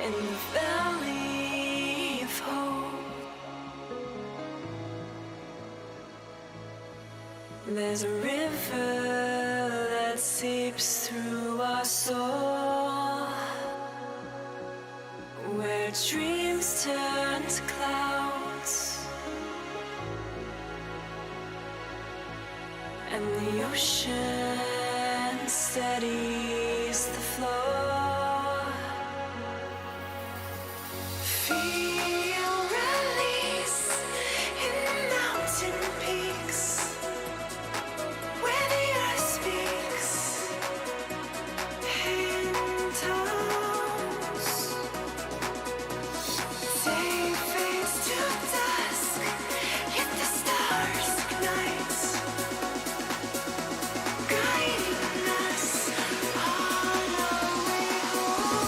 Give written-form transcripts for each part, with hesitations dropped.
in the valley of hope. There's a river that seeps through our soul, where dreams turn to clouds, and the ocean steadies the flow. Feel release in the mountain peaks, where the earth speaks in tones. Day fades to dusk, yet the stars ignite, guiding us on our way home.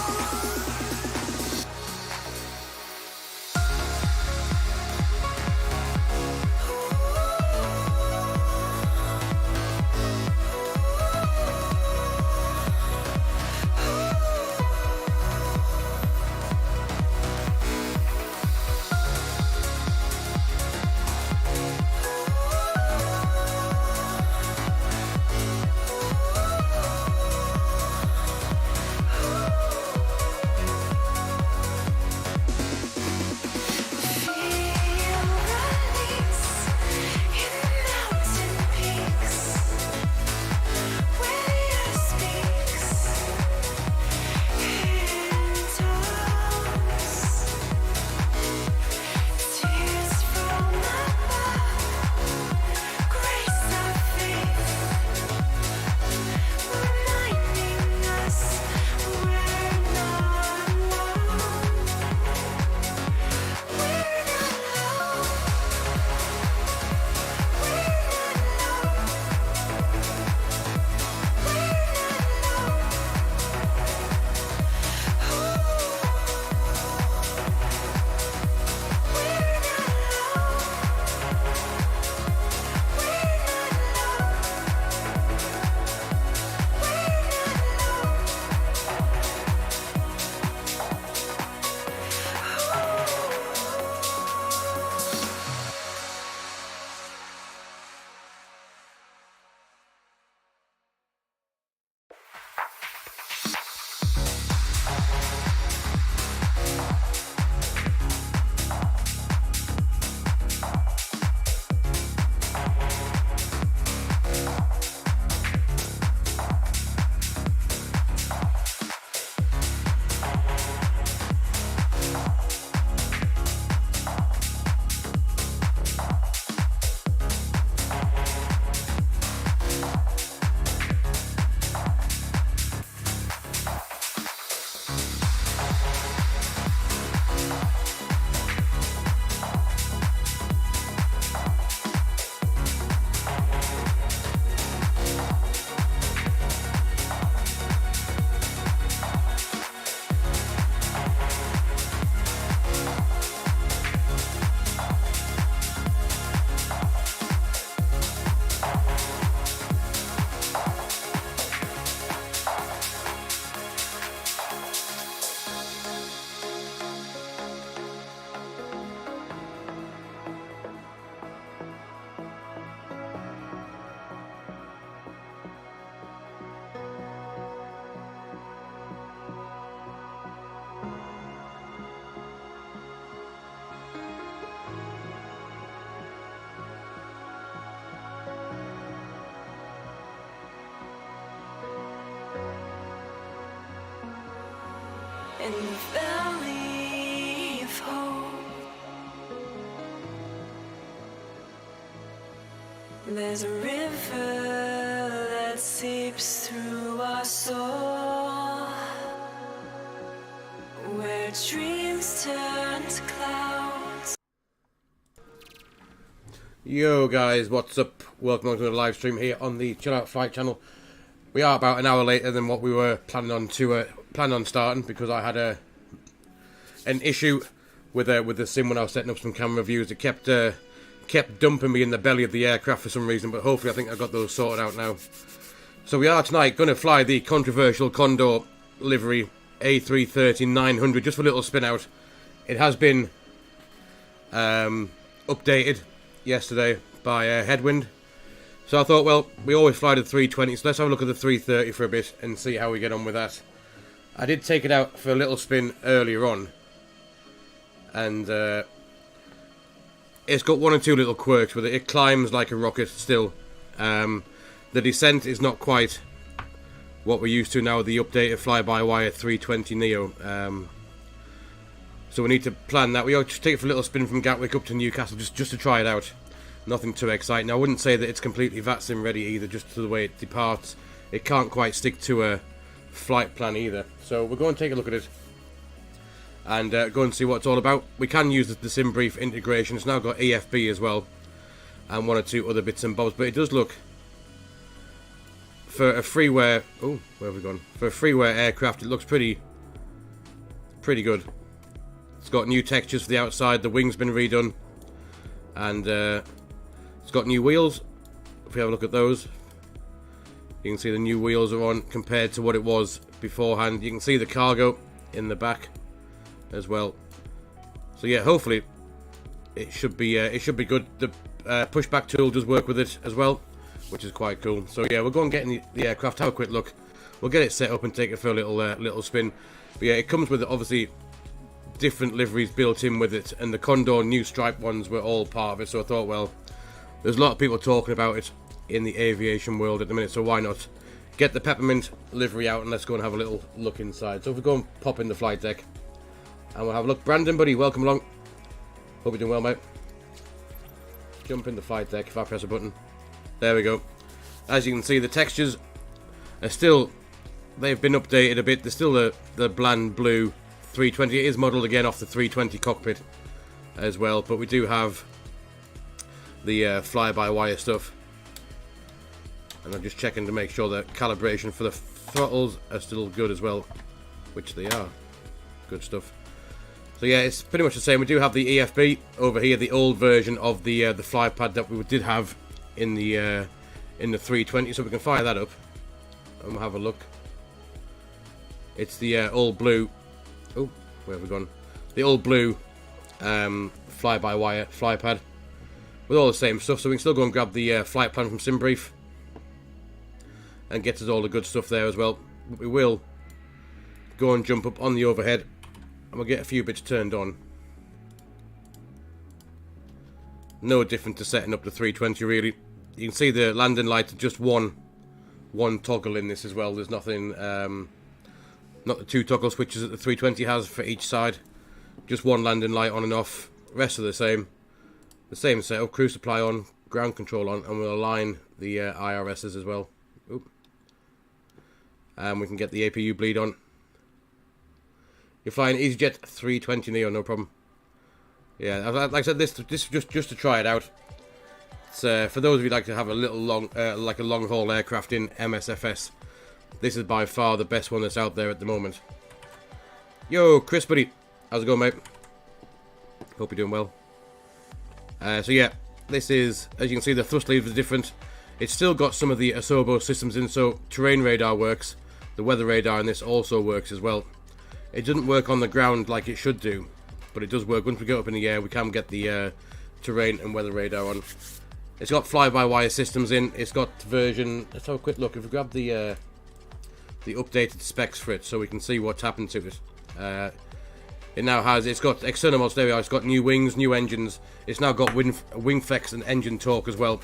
In the valley of hope, there's a river that seeps through our soul, where dreams turn to clouds. Yo guys, what's up? Welcome to the live stream here on the Chill Out Flight channel. We are about an hour later than what we were planning on starting, because I had an issue with the sim when I was setting up some camera views. It kept dumping me in the belly of the aircraft for some reason, but hopefully I think I've got those sorted out now. So we are tonight going to fly the controversial Condor livery A330-900 just for a little spin out. It has been updated yesterday by HeadWind. So I thought, well, we always fly the 320, so let's have a look at the 330 for a bit and see how we get on with that. I did take it out for a little spin earlier on, and it's got one or two little quirks with it. It climbs like a rocket still. The descent is not quite what we're used to now with the updated fly-by-wire 320neo. So we need to plan that. We ought to take it for a little spin from Gatwick up to Newcastle just to try it out. Nothing too exciting. I wouldn't say that it's completely VATSIM ready either, just to the way it departs. It can't quite stick to a flight plan either. So we're going to take a look at it and go and see what it's all about. We can use the SimBrief integration. It's now got EFB as well, and one or two other bits and bobs. But it does look, for a freeware, oh, where have we gone? For a freeware aircraft, it looks pretty good. It's got new textures for the outside. The wing's been redone, and it's got new wheels. If we have a look at those, you can see the new wheels are on compared to what it was beforehand. You can see the cargo in the back as well. So yeah, hopefully it should be good. The pushback tool does work with it as well, which is quite cool. So yeah, we'll go and get in the aircraft, have a quick look. We'll get it set up and take it for a little spin. But yeah, it comes with obviously different liveries built in with it, and the Condor new stripe ones were all part of it. So I thought, well, there's a lot of people talking about it in the aviation world at the minute, so why not get the peppermint livery out and let's go and have a little look inside. So if we go and pop in the flight deck and we'll have a look. Brandon, buddy, welcome along. Hope you're doing well, mate. Jump in the flight deck if I press a button. There we go. As you can see, the textures are still, they've been updated a bit. They're still the bland blue 320. It is modelled again off the 320 cockpit as well, but we do have the fly-by-wire stuff. And I'm just checking to make sure that calibration for the throttles are still good as well, which they are. Good stuff. So yeah, it's pretty much the same. We do have the EFB over here, the old version of the fly pad that we did have in the 320. So we can fire that up and we'll have a look. It's the old blue. Oh, where have we gone? The old blue fly-by-wire fly pad with all the same stuff. So we can still go and grab the flight plan from SimBrief and get us all the good stuff there as well. But we will go and jump up on the overhead and we'll get a few bits turned on. No different to setting up the 320 really. You can see the landing light, just one toggle in this as well. There's nothing, not the two toggle switches that the 320 has for each side. Just one landing light on and off. Rest are the same. The same setup, crew supply on, ground control on, and we'll align the IRSs as well. Oop. And we can get the APU bleed on. You're flying EasyJet 320neo, no problem. Yeah, like I said, this just to try it out. It's, for those of you who like to have a little long haul aircraft in MSFS, this is by far the best one that's out there at the moment. Yo, Chris, buddy, how's it going, mate? Hope you're doing well. So yeah, this is, as you can see, the thrust levers are different. It's still got some of the Asobo systems in, so terrain radar works. The weather radar in this also works as well. It doesn't work on the ground like it should do, but it does work. Once we get up in the air, we can get the terrain and weather radar on. It's got fly-by-wire systems in. It's got version, let's have a quick look. If we grab the updated specs for it so we can see what's happened to it. It now has, it's got external mods, there we are, it's got new wings, new engines. It's now got wing flex and engine torque as well.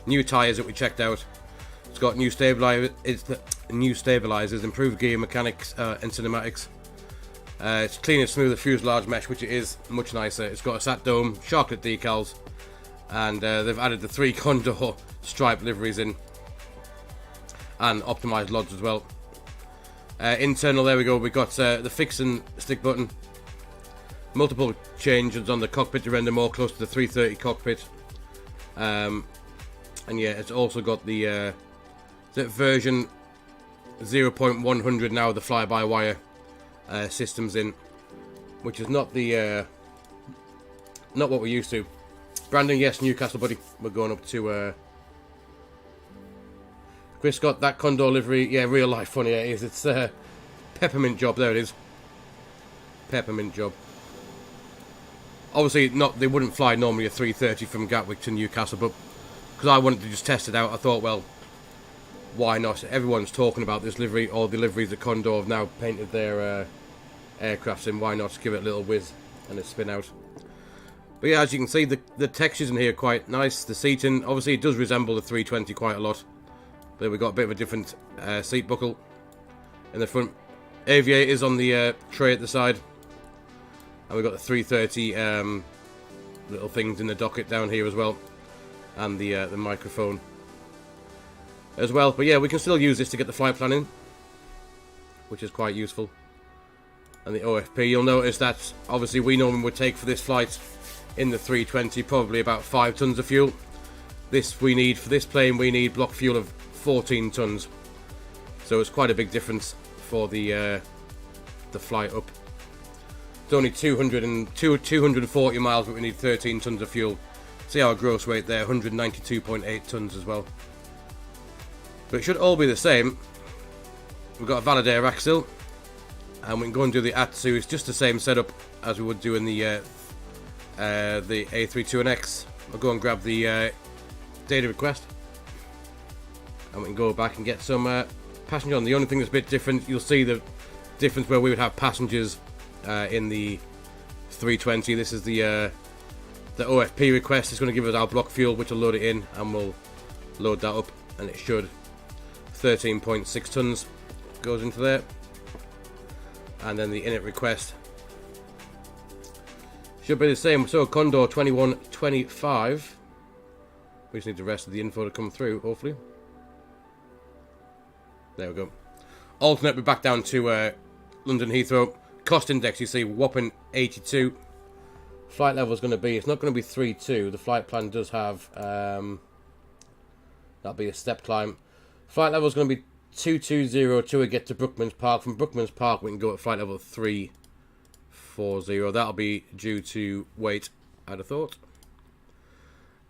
New tyres that we checked out. It's got new stabilizers, improved gear mechanics and cinematics. It's clean and smooth, the fuselage mesh, which it is much nicer. It's got a sat dome, sharklet decals, and they've added the 3 Condor stripe liveries in, and optimized lods as well. Internal, there we go, we got the fix and stick button, multiple changes on the cockpit to render more close to the 330 cockpit, and yeah, it's also got the version 0.100 now, the fly-by-wire systems in, which is not the not what we're used to. Brandon, yes, Newcastle, buddy, we're going up to Chris got that Condor livery. Yeah, real life funny it is. It's peppermint job. There it is. Peppermint job. Obviously, they wouldn't fly normally a 330 from Gatwick to Newcastle, but because I wanted to just test it out, I thought, well, why not? Everyone's talking about this livery. All the liveries at Condor have now painted their aircrafts in. Why not give it a little whiz and a spin out? But yeah, as you can see, the textures in here are quite nice. The seating, obviously, it does resemble the 320 quite a lot. But we've got a bit of a different seat buckle in the front. Aviators on the tray at the side. And we've got the 330 little things in the docket down here as well. And the microphone as well. But yeah, we can still use this to get the flight plan in, which is quite useful. And the OFP, you'll notice that obviously we normally would take for this flight in the 320 probably about 5 tons of fuel. For this plane we need block fuel of 14 tons. So it's quite a big difference for the flight up. It's only 240 miles, but we need 13 tons of fuel. See our gross weight there, 192.8 tons as well. But it should all be the same. We've got a valid air axle, and we can go and do the ATSU. It's just the same setup as we would do in the A330-900. I'll go and grab the data request, and we can go back and get some passenger on. The only thing that's a bit different, you'll see the difference where we would have passengers in the 320. This is the OFP request. It's going to give us our block fuel, which will load it in, and we'll load that up, and it should 13.6 tons goes into there. And then the init request should be the same. So Condor 2125. We just need the rest of the info to come through, hopefully. There we go. Alternate, we're back down to London Heathrow. Cost index, you see, whopping 82. Flight level is going to be, it's not going to be 3.2. The flight plan does have, that'll be a step climb. Flight level is going to be 220 till we get to Brookman's Park. From Brookman's Park, we can go at flight level 340. That'll be due to weight, I'd have thought.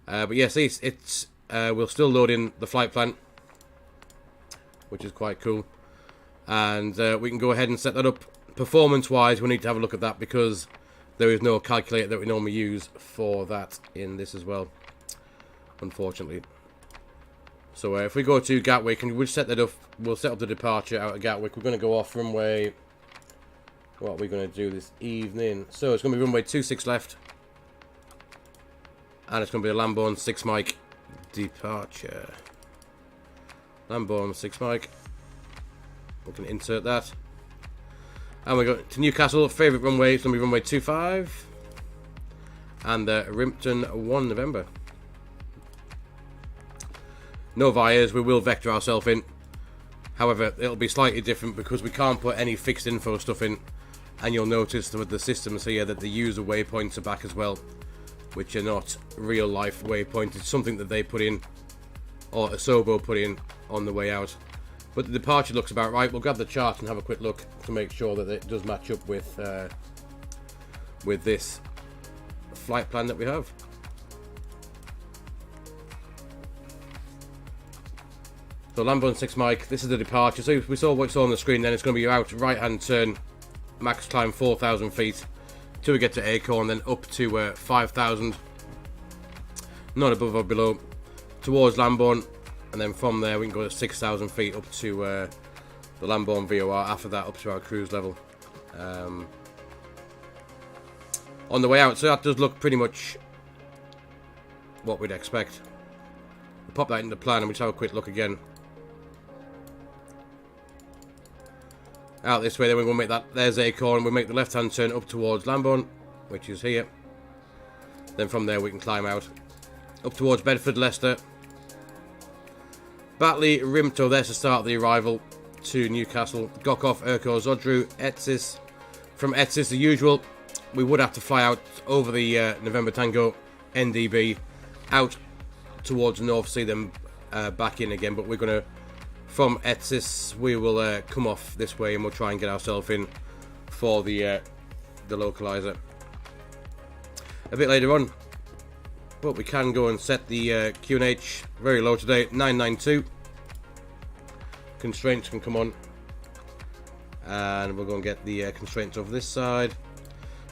But yes, it's we'll still load in the flight plan, which is quite cool. And we can go ahead and set that up. Performance-wise, we need to have a look at that because there is no calculator that we normally use for that in this as well, unfortunately. So if we go to Gatwick and we'll set that up, we'll set up the departure out of Gatwick. We're going to go off runway, what are we going to do this evening? So it's going to be runway 26 left. And it's going to be a Lamborn 6 mic departure. Lamborn 6 mic. We can insert that. And we go to Newcastle. Favourite runway is going to be runway 25. And Rimpton 1 November. No VIAs, we will vector ourselves in. However, it'll be slightly different because we can't put any fixed info stuff in. And you'll notice with the systems here that the user waypoints are back as well, which are not real life waypoints. It's something that they put in, or Asobo put in on the way out. But the departure looks about right. We'll grab the chart and have a quick look to make sure that it does match up with this flight plan that we have. So Lamborn 6 mic, this is the departure. So we saw what we saw on the screen then. It's going to be out right hand turn, max climb 4,000 feet till we get to Acorn, then up to 5,000, not above or below, towards Lamborn. And then from there we can go to 6,000 feet up to the Lamborn VOR. After that up to our cruise level on the way out. So that does look pretty much what we'd expect. We'll pop that in the plan and we'll just have a quick look again. Out this way, then we're going to make that, there's Acorn. We'll make the left hand turn up towards Lamborn, which is here. Then from there we can climb out up towards Bedford, Leicester, Batley, Rimto. There's the start of the arrival to Newcastle. Gokov, Urko, Zodru, Etsis. From Etsis, the usual, we would have to fly out over the November Tango NDB out towards the North Sea, then back in again. But we're going to, from Etsis, we will come off this way and we'll try and get ourselves in for the localizer a bit later on. But we can go and set the QNH very low today, 992. Constraints can come on. and we'll go and get the constraints over this side.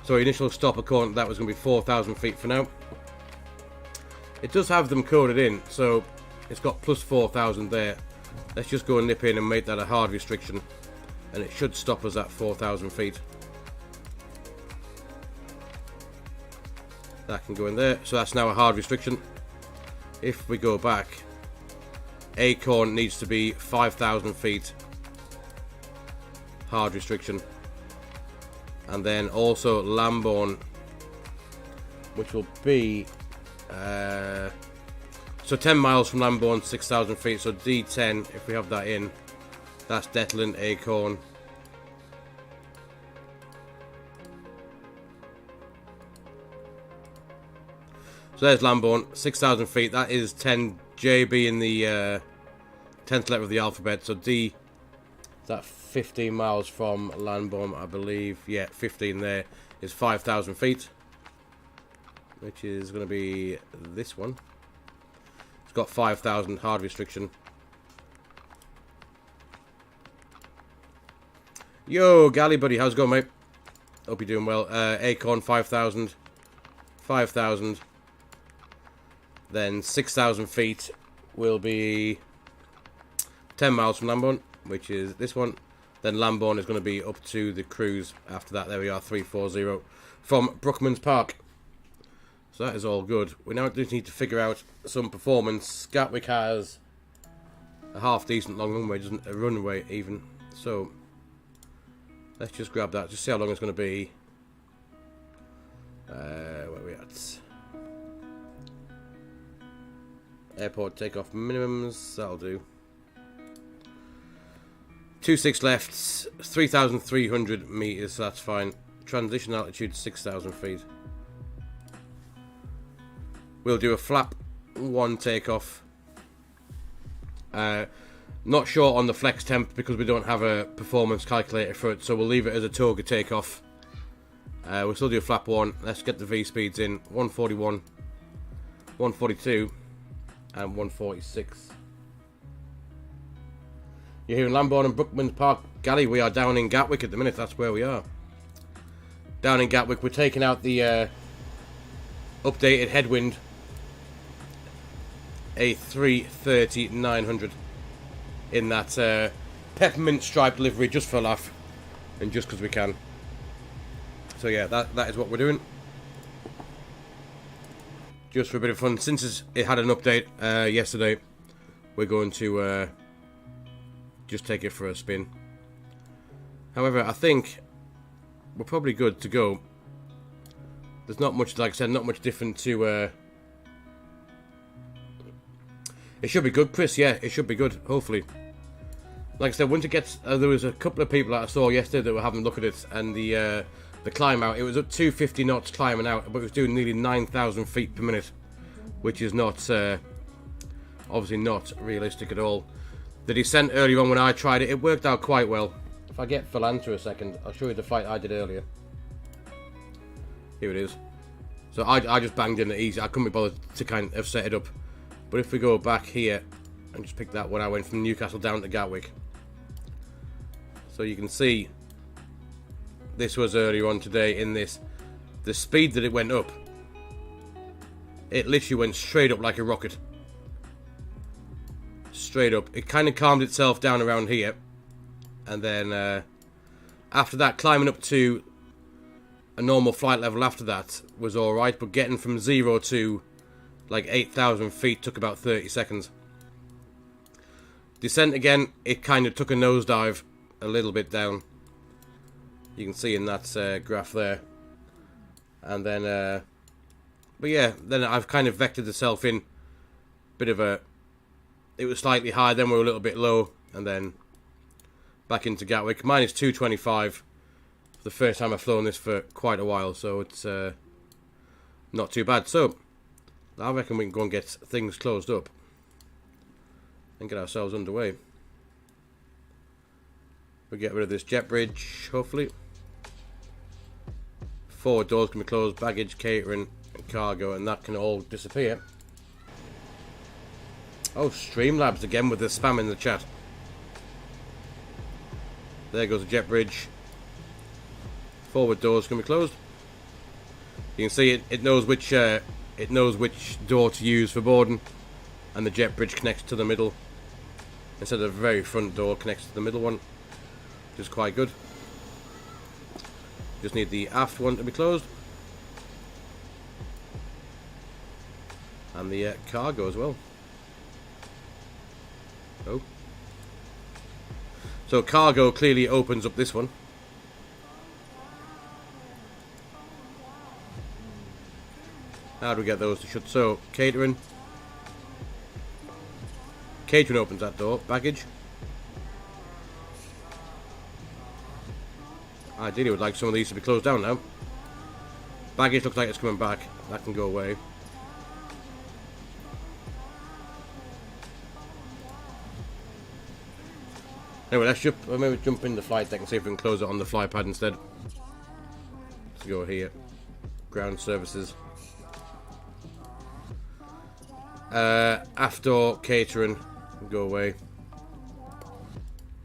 So initial stop according to that was going to be 4,000 feet for now. It does have them coded in, so it's got plus 4,000 there. Let's just go and nip in and make that a hard restriction, and it should stop us at 4,000 feet. That can go in there, so that's now a hard restriction. If we go back, Acorn needs to be 5,000 feet hard restriction, and then also Lambourne, which will be so 10 miles from Lambourne, 6,000 feet, so D10, if we have that in, that's Detland, Acorn. So there's Lambourne, 6,000 feet, that is 10 JB in the 10th letter of the alphabet, so D, is that 15 miles from Lambourne, I believe, yeah, 15 there, is 5,000 feet, which is going to be this one. It's got 5,000 hard restriction. Yo, Galley buddy, how's it going, mate? Hope you're doing well. Acorn, 5,000, 5,000, then 6,000 feet will be 10 miles from Lambourne, which is this one. Then Lambourne is going to be up to the cruise after that. There we are, 340 from Brookman's Park. So that is all good. We now just need to figure out some performance. Gatwick has a half decent long runway, doesn't a runway even. So let's just grab that, just see how long it's going to be. Where are we at? Airport takeoff minimums, that'll do. 26 left, 3,300 meters, so that's fine. Transition altitude 6,000 feet. We'll do a flap 1 takeoff. Not sure on the flex temp because we don't have a performance calculator for it, so we'll leave it as a toga takeoff. We'll still do a flap 1. Let's get the V speeds in. 141, 142, and 146. You're here in Lambourne and Brookman's Park. Galley, we are down in Gatwick at the minute. That's where we are. Down in Gatwick, we're taking out the updated HeadWind A330-900 in that peppermint striped livery, just for a laugh and just because we can. So yeah, that is what we're doing. Just for a bit of fun. Since it had an update yesterday, we're going to just take it for a spin. However, I think we're probably good to go. There's not much, like I said, not much different to... It should be good, Chris, yeah, it should be good, hopefully. Like I said, once it gets... there was a couple of people that I saw yesterday that were having a look at it, and the climb out, it was at 250 knots climbing out, but it was doing nearly 9,000 feet per minute, which is not, obviously not realistic at all. The descent earlier on when I tried it, it worked out quite well. If I get Philanter a second, I'll show you the fight I did earlier. Here it is. So I just banged in it easy. I couldn't be bothered to kind of set it up. But if we go back here and just pick that when I went from Newcastle down to Gatwick. So you can see this was earlier on today in this. The speed that it went up, it literally went straight up like a rocket. Straight up. It kind of calmed itself down around here. And then after that, climbing up to a normal flight level after that was alright. But getting from 0 to like 8,000 feet took about 30 seconds. Descent again, it kind of took a nosedive a little bit down. You can see in that graph there. And then, but yeah, then I've kind of vectored myself in. Bit of a, it was slightly high, then we were a little bit low, and then back into Gatwick. Mine is 225. The first time I've flown this for quite a while, so it's not too bad. So I reckon we can go and get things closed up and get ourselves underway. We'll get rid of this jet bridge, hopefully. Forward doors can be closed, baggage, catering, and cargo, and that can all disappear. Oh, Streamlabs again with the spam in the chat. There goes the jet bridge. Forward doors can be closed. You can see it knows which door to use for boarding, and the jet bridge connects to the middle instead of the very front door connects to the middle one, which is quite good. Just need the aft one to be closed, and the cargo as well. Oh, so cargo clearly opens up this one. How do we get those to shut? So, catering. Catering opens that door. Baggage. Ideally, would like some of these to be closed down now. Baggage looks like it's coming back. That can go away. Anyway, let's maybe jump in the flight deck and see if we can close it on the fly pad instead. Let's go here. Ground services. Aft door, catering, go away.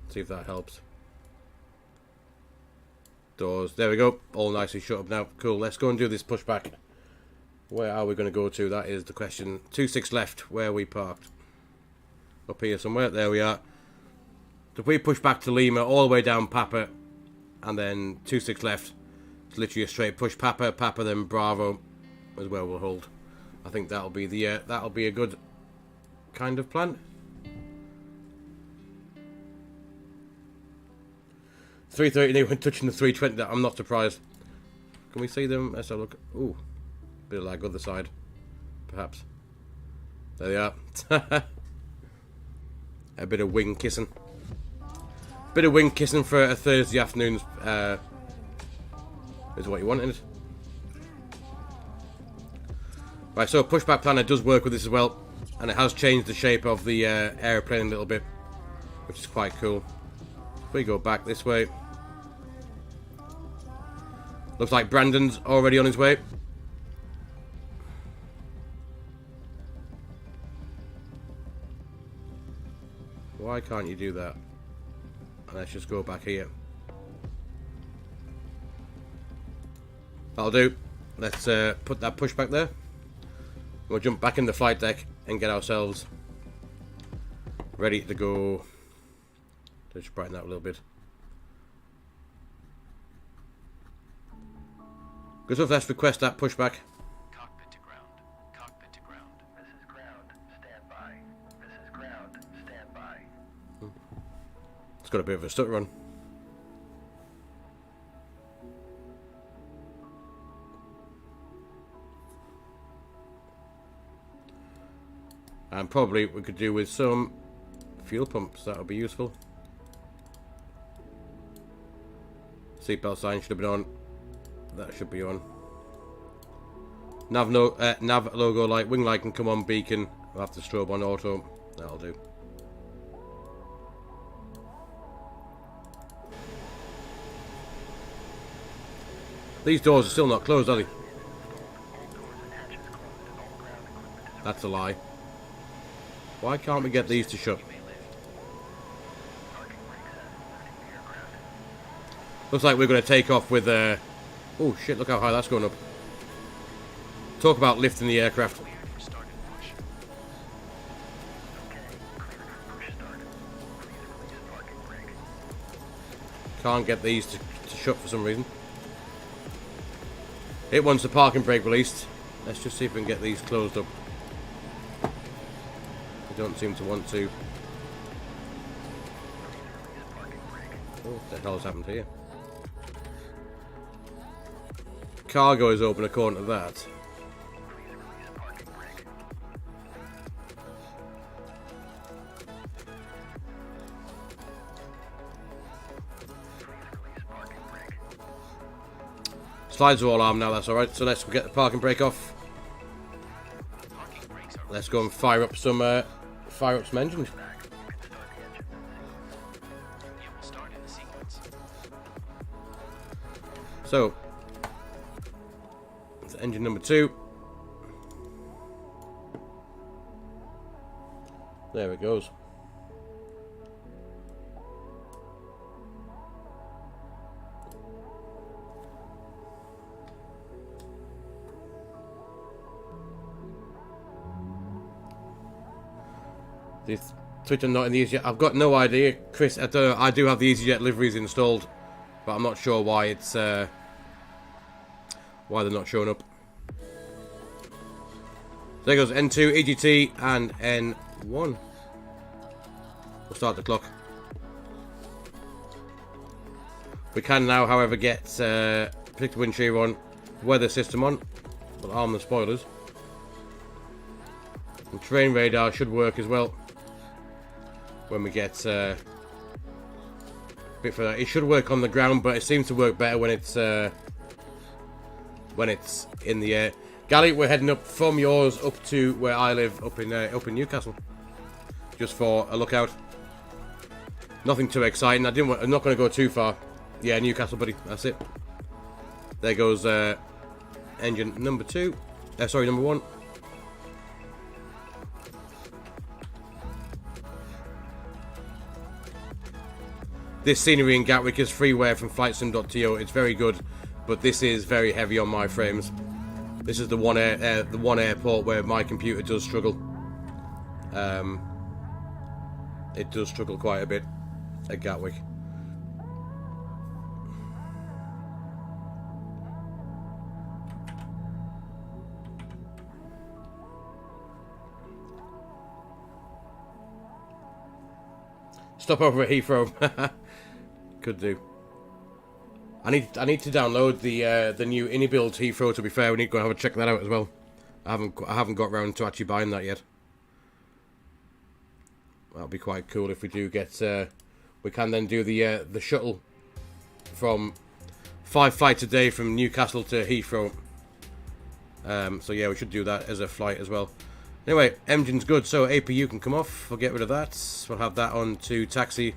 See if that helps. Doors, there we go. All nicely shut up now. Cool, let's go and do this pushback. Where are we going to go to? That is the question. 26 left, where are we parked? Up here somewhere, there we are. So if we push back to Lima, all the way down Papa, and then 26 left, it's literally a straight push. Papa, then Bravo, as well will hold. I think that'll be a good kind of plan. 330 when touching the 320. I'm not surprised. Can we see them? Let's have a look. Ooh, bit of lag other side, perhaps. There they are. A bit of wing kissing. Bit of wing kissing for a Thursday afternoon is what you want, isn't it? Right, so pushback planner does work with this as well, and it has changed the shape of the airplane a little bit, which is quite cool. If we go back this way, looks like Brandon's already on his way. Why can't you do that? Let's just go back here. That'll do. Let's put that pushback there. We'll jump back in the flight deck and get ourselves ready to go. Let's brighten that a little bit. Good stuff, let's request that pushback. Cockpit to ground. Cockpit to ground. This is ground. Stand by. This is ground. Stand by. It's got a bit of a stutter on. And probably we could do with some fuel pumps. That would be useful. Seatbelt sign should have been on. That should be on. Nav logo light, wing light can come on, beacon. We'll have to strobe on auto. That'll do. These doors are still not closed, are they? That's a lie. Why can't we get these to shut? Looks like we're going to take off with oh shit, look how high that's going up. Talk about lifting the aircraft. Can't get these to shut for some reason. It wants the parking brake released. Let's just see if we can get these closed up. They don't seem to want to. Oh, what the hell's happened here? Cargo is open according to that. Slides are all armed now, that's alright. So let's get the parking brake off. Let's go and fire up some engines. So, it's engine number 2. There it goes. This Twitter not in the EasyJet. I've got no idea, Chris. I don't know. I do have the EasyJet liveries installed, but I'm not sure why it's why they're not showing up. There goes N2, EGT, and N1. We'll start the clock. We can now, however, get predicted wind shear on, weather system on. We'll arm the spoilers. And terrain radar should work as well when we get a bit further. It should work on the ground, but it seems to work better when it's in the air. Gally, we're heading up from yours up to where I live, up in Newcastle, just for a lookout. Nothing too exciting. I'm not going to go too far. Yeah, Newcastle, buddy. That's it. There goes engine number 2. Sorry, number 1. This scenery in Gatwick is freeware from flightsim.to. It's very good, but this is very heavy on my frames. This is the one airport where my computer does struggle. It does struggle quite a bit at Gatwick. Stop over at Heathrow. Could do. I need to download the new build Heathrow. To be fair, we need to go and have a check that out as well. I haven't got around to actually buying that yet. That'll be quite cool if we do get. We can then do the shuttle from 5 flights a day from Newcastle to Heathrow. So yeah, we should do that as a flight as well. Anyway, engine's good, so APU can come off. We'll get rid of that. We'll have that on to taxi.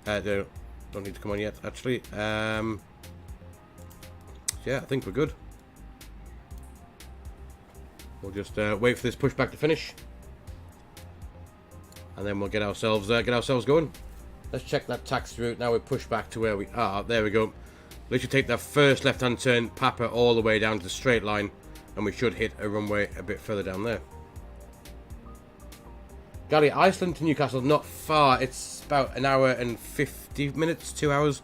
Don't need to come on yet, actually. Yeah, I think we're good. We'll just wait for this pushback to finish, and then we'll get ourselves going. Let's check that taxi route now. We push back to where we are. There we go. Let's take that first left-hand turn, Papa, all the way down to the straight line, and we should hit a runway a bit further down there. Gally, Iceland to Newcastle, not far. It's about an hour and 50 minutes, 2 hours.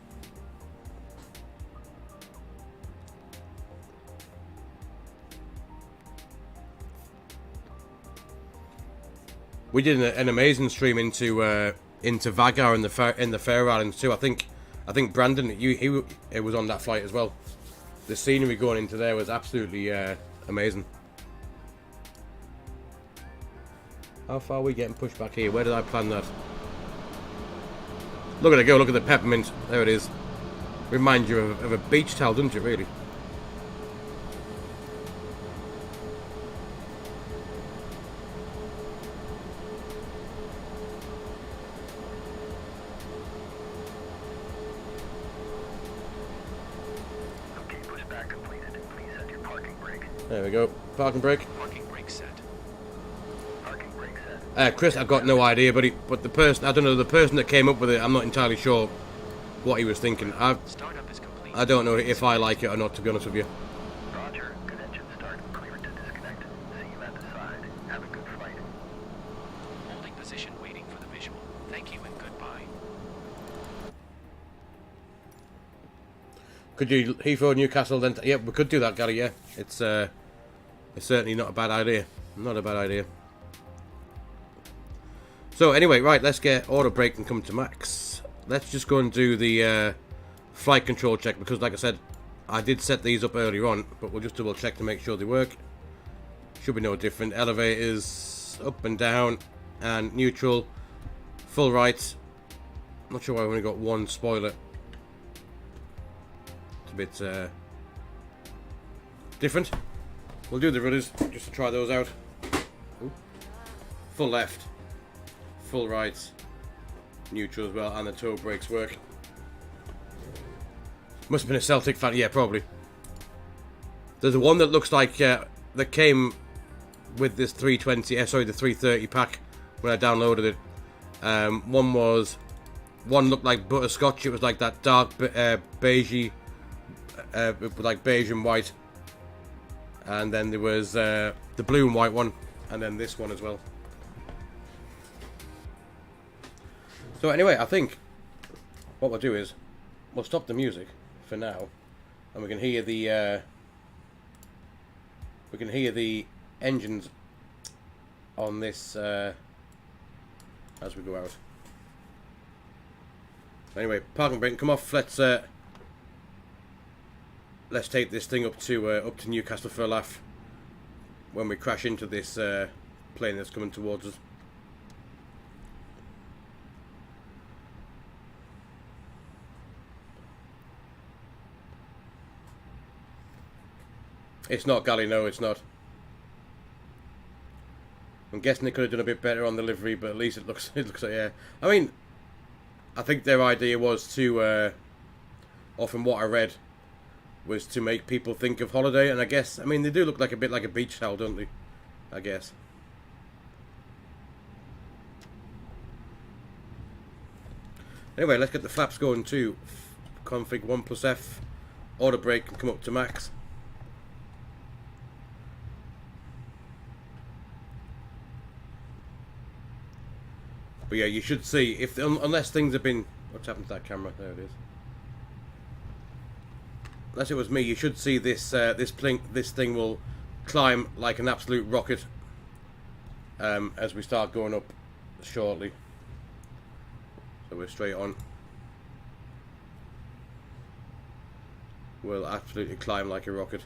We did an amazing stream into Vagar in the Faroe Islands too. I think Brandon, he was on that flight as well. The scenery going into there was absolutely amazing. How far are we getting pushed back here? Where did I plan that? Look at it go, look at the peppermint. There it is. Reminds you of a beach towel, doesn't it, really? Okay, pushback completed. Please set your parking brake. There we go. Parking brake. Parking brake set. Parking brake set. Chris, I've got no idea, but the person, I don't know, the person that came up with it, I'm not entirely sure what he was thinking. Startup is complete. I don't know if I like it or not, to be honest with you. Roger. Good engine start. Clear to disconnect. See you at the side. Have a good flight. Holding position, waiting for the visual. Thank you and goodbye. Could you Heathrow, Newcastle, then? Yeah, we could do that, Gary. Yeah, it's certainly not a bad idea. Not a bad idea. So anyway, right, let's get auto brake and come to max. Let's just go and do the flight control check, because like I said, I did set these up earlier on, but we'll just double check to make sure they work. Should be no different. Elevators up and down, and neutral, full right. Not sure why I've only got one spoiler. It's a bit different. We'll do the rudders just to try those out. Ooh. Full left, full right, neutral as well, and the toe brakes work. Must have been a Celtic fan, yeah, probably. There's one that looks like that came with this 320, the 330 pack when I downloaded it. One looked like butterscotch. It was like that dark beigey, like beige and white. And then there was the blue and white one, and then this one as well. So anyway, I think what we'll do is we'll stop the music for now, and we can hear the engines on this as we go out. Anyway, parking brake, come off. Let's take this thing up to Newcastle for a laugh when we crash into this plane that's coming towards us. It's not galley, no, it's not. I'm guessing they could have done a bit better on the livery, but at least it looks like, yeah. I mean, I think their idea was to, or from what I read, was to make people think of holiday, and I guess, I mean, they do look like a bit like a beach towel, don't they? I guess. Anyway, let's get the flaps going too. Config 1+F, auto brake can come up to max. But yeah, you should see, if unless things have been... What's happened to that camera? There it is. Unless it was me, you should see this this thing will climb like an absolute rocket as we start going up shortly. So we're straight on. We'll absolutely climb like a rocket.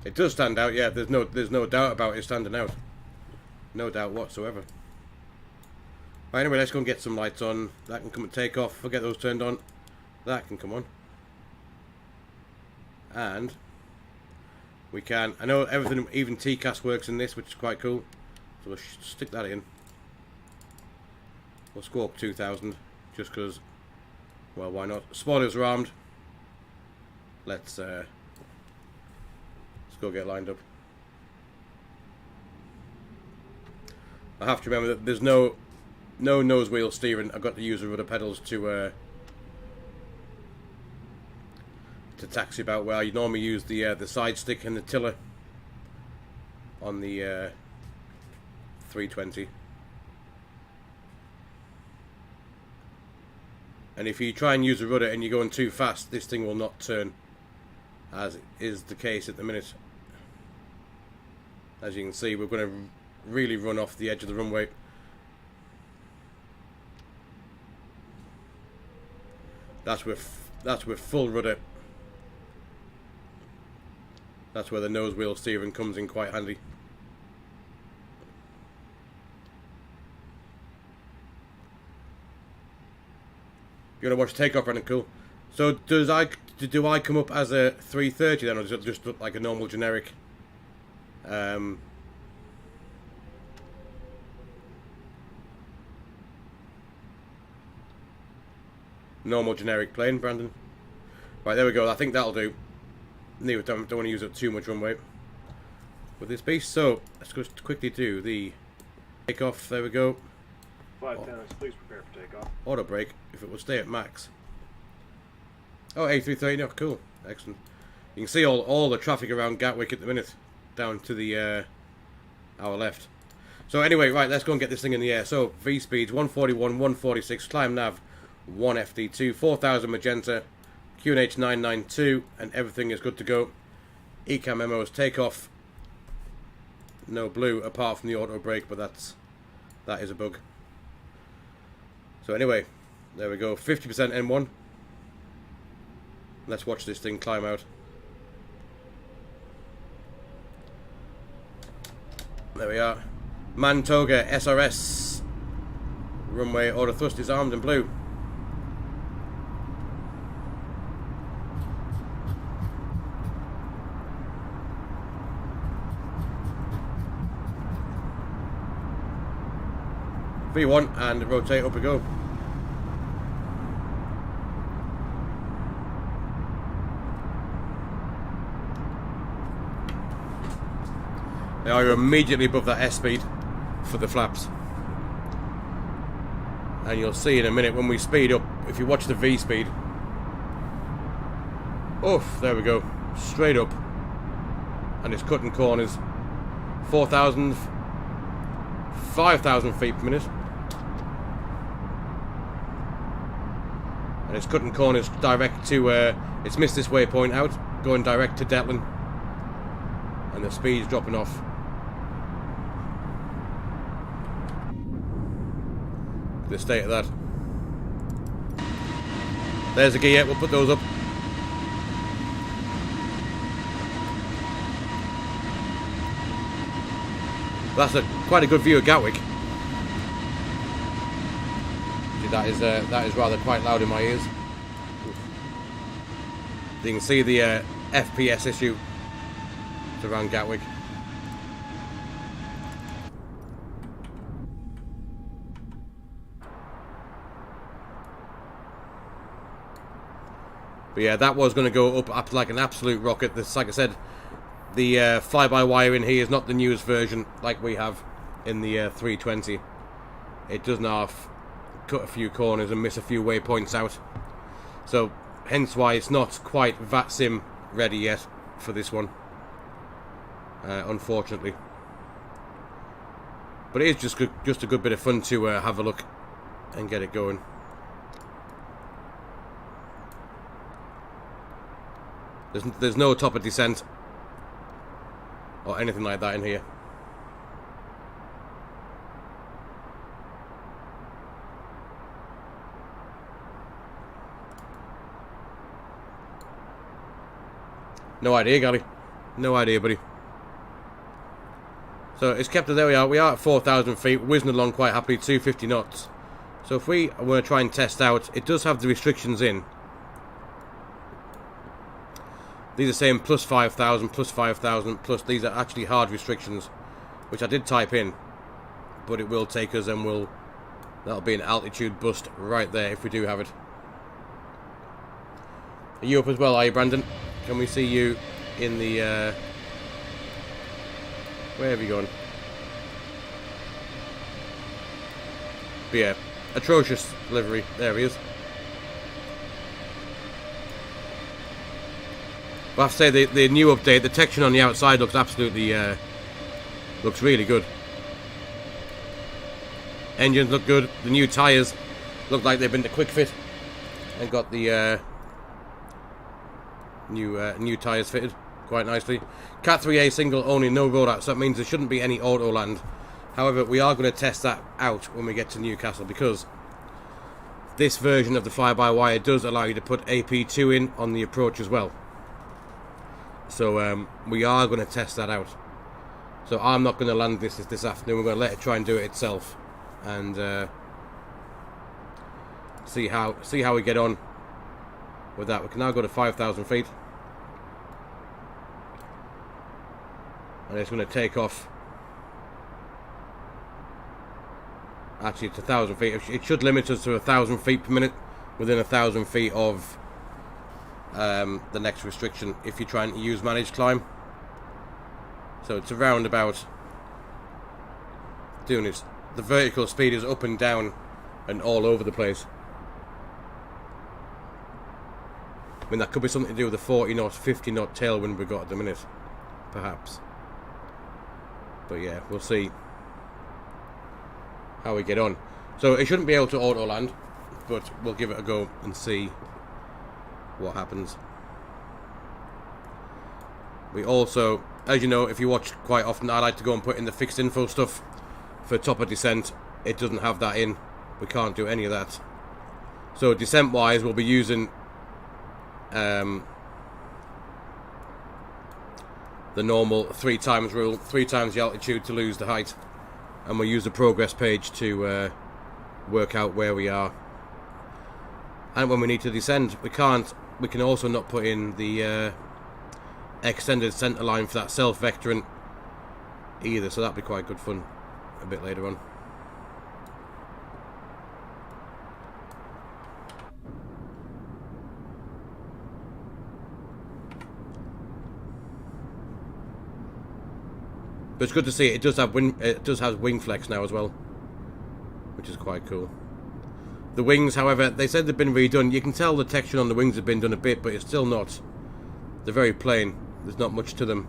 It does stand out, yeah. There's no doubt about it standing out. No doubt whatsoever. Right, anyway, let's go and get some lights on. That can come and take off. We'll get those turned on. That can come on. And we can... I know everything, even TCAS works in this, which is quite cool. So we'll stick that in. We'll squawk 2000, just because... Well, why not? Spoilers are armed. Let's go get lined up. I have to remember that there's no nose wheel steering. I've got to use the rudder pedals to taxi about, where you normally use the side stick and the tiller on the 320. And if you try and use the rudder and you're going too fast, this thing will not turn, as is the case at the minute. As you can see, we're going to really run off the edge of the runway. That's with full rudder. That's where the nose wheel steering comes in quite handy. You want to watch takeoff, running cool. So do I come up as a 330 then, or does it just look like a normal generic? Normal generic plane, Brandon. Right, there we go. I think that'll do. Don't want to use up too much runway with this beast. So let's just quickly do the takeoff. There we go. Flight attendants, please prepare for takeoff. Auto brake, if it will stay at max. Oh, A330, oh, cool, excellent. You can see all the traffic around Gatwick at the minute, down to the our left. So anyway, right, let's go and get this thing in the air. So V speeds 141, 146, climb nav 1 FD2, 4000 magenta, QNH 992, and everything is good to go. ECAM memos, takeoff. No blue apart from the auto brake, but that is a bug. So anyway, there we go, 50% N1. Let's watch this thing climb out. There we are. Mantoga SRS. Runway auto thrust is armed and blue. V1 and rotate, up we go. They are immediately above that S speed for the flaps. And you'll see in a minute when we speed up, if you watch the V speed. Oof, there we go. Straight up. And it's cutting corners. 4,000, 5,000 feet per minute. And it's cutting corners direct to, it's missed this waypoint out, going direct to Detland. And the speed's dropping off. The state of that. There's a gear, we'll put those up. That's quite a good view of Gatwick. See, that is rather quite loud in my ears. You can see the FPS issue around Gatwick. But yeah, that was going to go up like an absolute rocket. This, like I said, the fly-by-wire in here is not the newest version like we have in the 320. It does now cut a few corners and miss a few waypoints out. So, hence why it's not quite VATSIM ready yet for this one. Unfortunately. But it is just a good bit of fun to have a look and get it going. There's no top of descent or anything like that in here. No idea, Gally. No idea, buddy. So it's kept us, there we are. We are at 4,000 feet, whizzing along quite happily, 250 knots. So if we were to try and test out, it does have the restrictions in. These are saying plus 5,000, plus 5,000, plus these are actually hard restrictions, which I did type in, but it will take us and that'll be an altitude bust right there if we do have it. Are you up as well, are you, Brandon? Can we see you in the, where have you gone? But yeah, atrocious livery, there he is. But I have to say, the new update, the texture on the outside looks absolutely, looks really good. Engines look good. The new tyres look like they've been to quick fit and got the new tyres fitted quite nicely. Cat 3A single only, no rollout, so that means there shouldn't be any auto land. However, we are going to test that out when we get to Newcastle, because this version of the fly-by-wire does allow you to put AP2 in on the approach as well. So we are going to test that out. So I'm not going to land this afternoon. We're going to let it try and do it itself, and see how we get on with that. We can now go to 5,000 feet, and it's going to take off. Actually, it's 1,000 feet. It should limit us to 1,000 feet per minute within 1,000 feet of the next restriction if you're trying to use managed climb. So it's around about doing this. The vertical speed is up and down and all over the place. I mean, that could be something to do with the 40 knot, 50 knot tailwind we've got at the minute, perhaps. But yeah, we'll see how we get on. So it shouldn't be able to auto land, but we'll give it a go and see what happens. We also, as you know, if you watch quite often, I like to go and put in the fixed info stuff for top of descent. It doesn't have that in. We can't do any of that. So descent wise, we'll be using the normal 3 times rule, 3 times the altitude to lose the height, and we'll use the progress page to work out where we are. And when we need to descend, we can also not put in the extended centre line for that self-vectoring either, so that'll be quite good fun a bit later on. But it's good to see it does have wing flex now as well, which is quite cool. The wings, however, they said they've been redone. You can tell the texture on the wings have been done a bit, but it's still not. They're very plain. There's not much to them.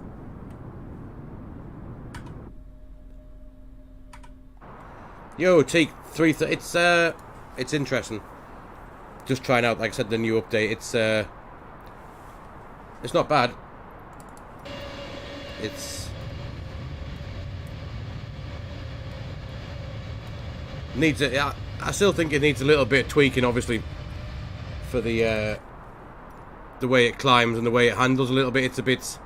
Yo, T330. It's interesting. Just trying out, like I said, the new update. It's not bad. Needs a. I still think it needs a little bit of tweaking, obviously, for the way it climbs and the way it handles a little bit. It's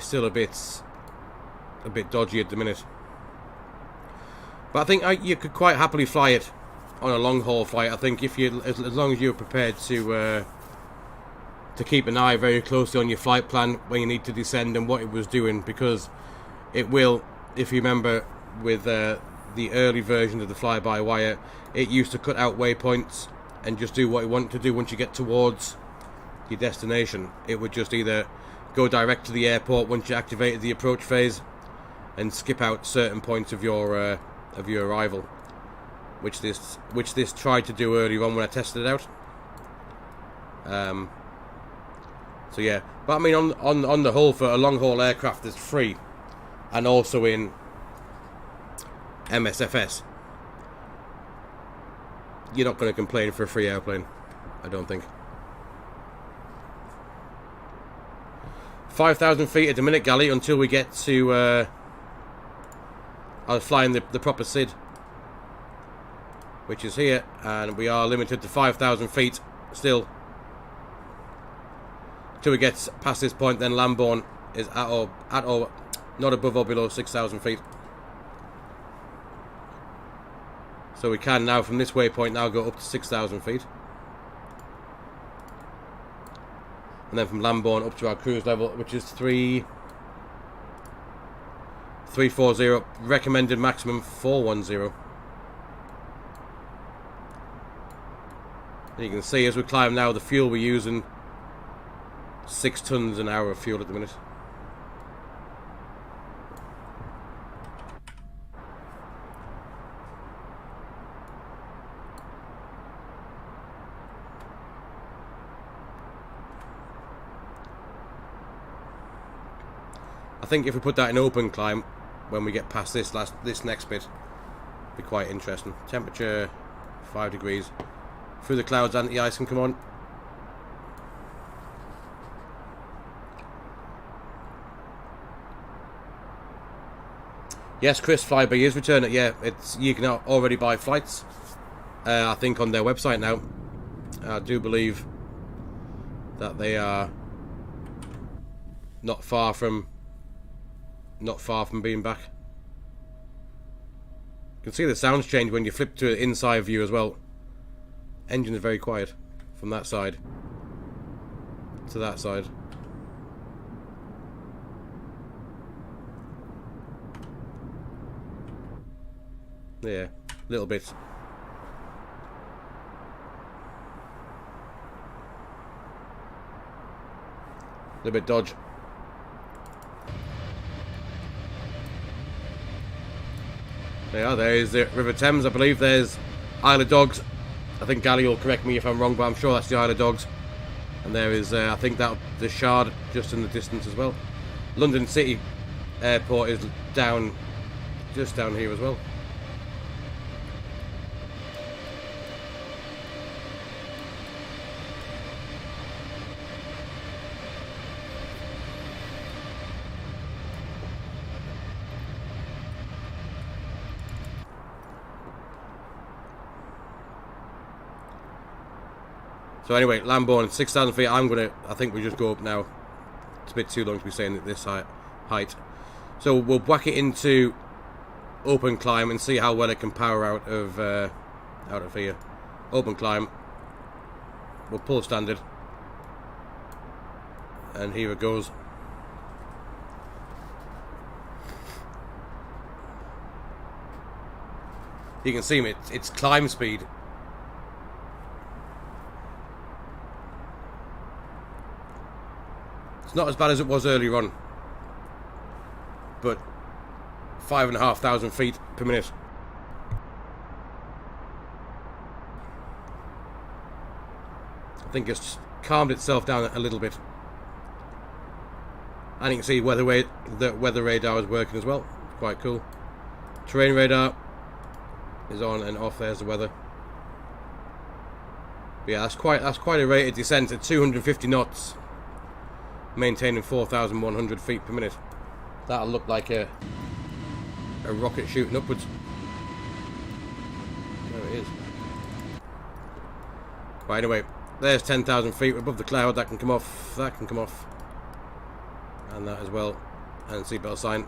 still a bit dodgy at the minute. But I think you could quite happily fly it on a long haul flight. I think if you, as long as you're prepared to keep an eye very closely on your flight plan when you need to descend and what it was doing, because it will, if you remember, with the early version of the fly-by-wire, it used to cut out waypoints and just do what it wanted to do. Once you get towards your destination, it would just either go direct to the airport once you activated the approach phase and skip out certain points of your arrival, which this tried to do earlier on when I tested it out. So yeah, but I mean, on the whole, for a long haul aircraft that's free and also in MSFS, you're not going to complain for a free airplane, I don't think. 5,000 feet at the minute, Galley, until we get to I was flying the proper SID, which is here, and we are limited to 5,000 feet still. Till we get past this point, then Lambourne is at or not above or below 6,000 feet. So we can now, from this waypoint, now go up to 6,000 feet. And then from Lambourne up to our cruise level, which is 340, recommended maximum 410. And you can see as we climb now, the fuel we're using, 6 tons an hour of fuel at the minute. I think if we put that in open climb, when we get past this next bit, it'll be quite interesting. Temperature 5 degrees. Through the clouds, anti-ice can come on. Yes, Chris, Flyby is returning. Yeah, you can already buy flights. I think on their website now. I do believe that they are not far from being back. You can see the sounds change when you flip to an inside view as well. Engine is very quiet from that side to that side. Yeah, little bit. Little bit dodge. There is the River Thames, I believe. There's Isle of Dogs. I think Gally will correct me if I'm wrong, but I'm sure that's the Isle of Dogs. And there is, I think, that the Shard just in the distance as well. London City Airport is just down here as well. So anyway, Lambourne, 6,000 feet. I think we just go up now. It's a bit too long to be saying at this height. So we'll whack it into open climb and see how well it can power out of here. Open climb. We'll pull standard. And here it goes. You can see it's climb speed. It's not as bad as it was earlier on, but 5,500 feet per minute. I think it's calmed itself down a little bit. And you can see the weather radar is working as well. Quite cool. Terrain radar is on and off. There's the weather. But yeah, that's quite a rated descent at 250 knots, maintaining 4,100 feet per minute. That'll look like a rocket shooting upwards. There it is. Right, anyway, there's 10,000 feet above the cloud. That can come off. That can come off. And that as well. And seatbelt sign.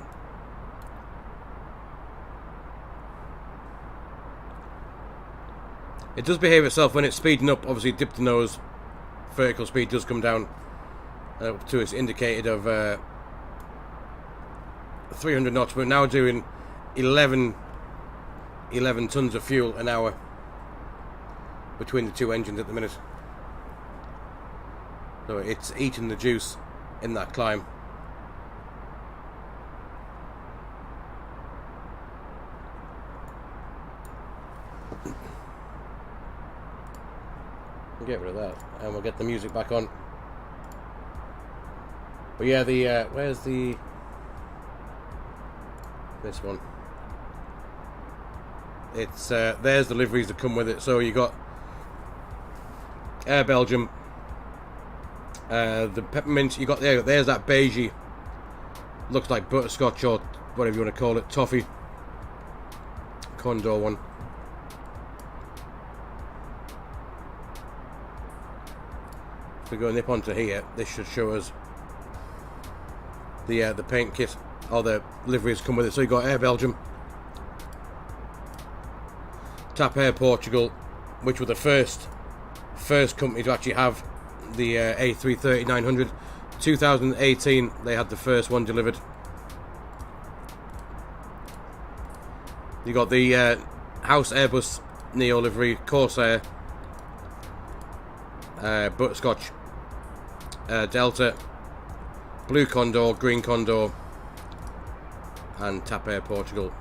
It does behave itself when it's speeding up. Obviously, dip the nose. Vertical speed does come down up to its indicated of 300 knots. We're now doing 11 tons of fuel an hour between the two engines at the minute. So it's eating the juice in that climb. We'll get rid of that and we'll get the music back on. But yeah, the where's this one? It's there's the liveries that come with it. So you got Air Belgium, the peppermint. You got there's that beigey, looks like butterscotch or whatever you want to call it, toffee. Condor one. If we go nip onto here, this should show us the paint kit. All the liveries come with it. So you got Air Belgium, TAP Air Portugal, which were the first company to actually have the A330-900. 2018 they had the first one delivered. You got the House Airbus Neo livery, CORSAIR, butterscotch, Delta, blue Condor, green Condor, and TAP Air Portugal,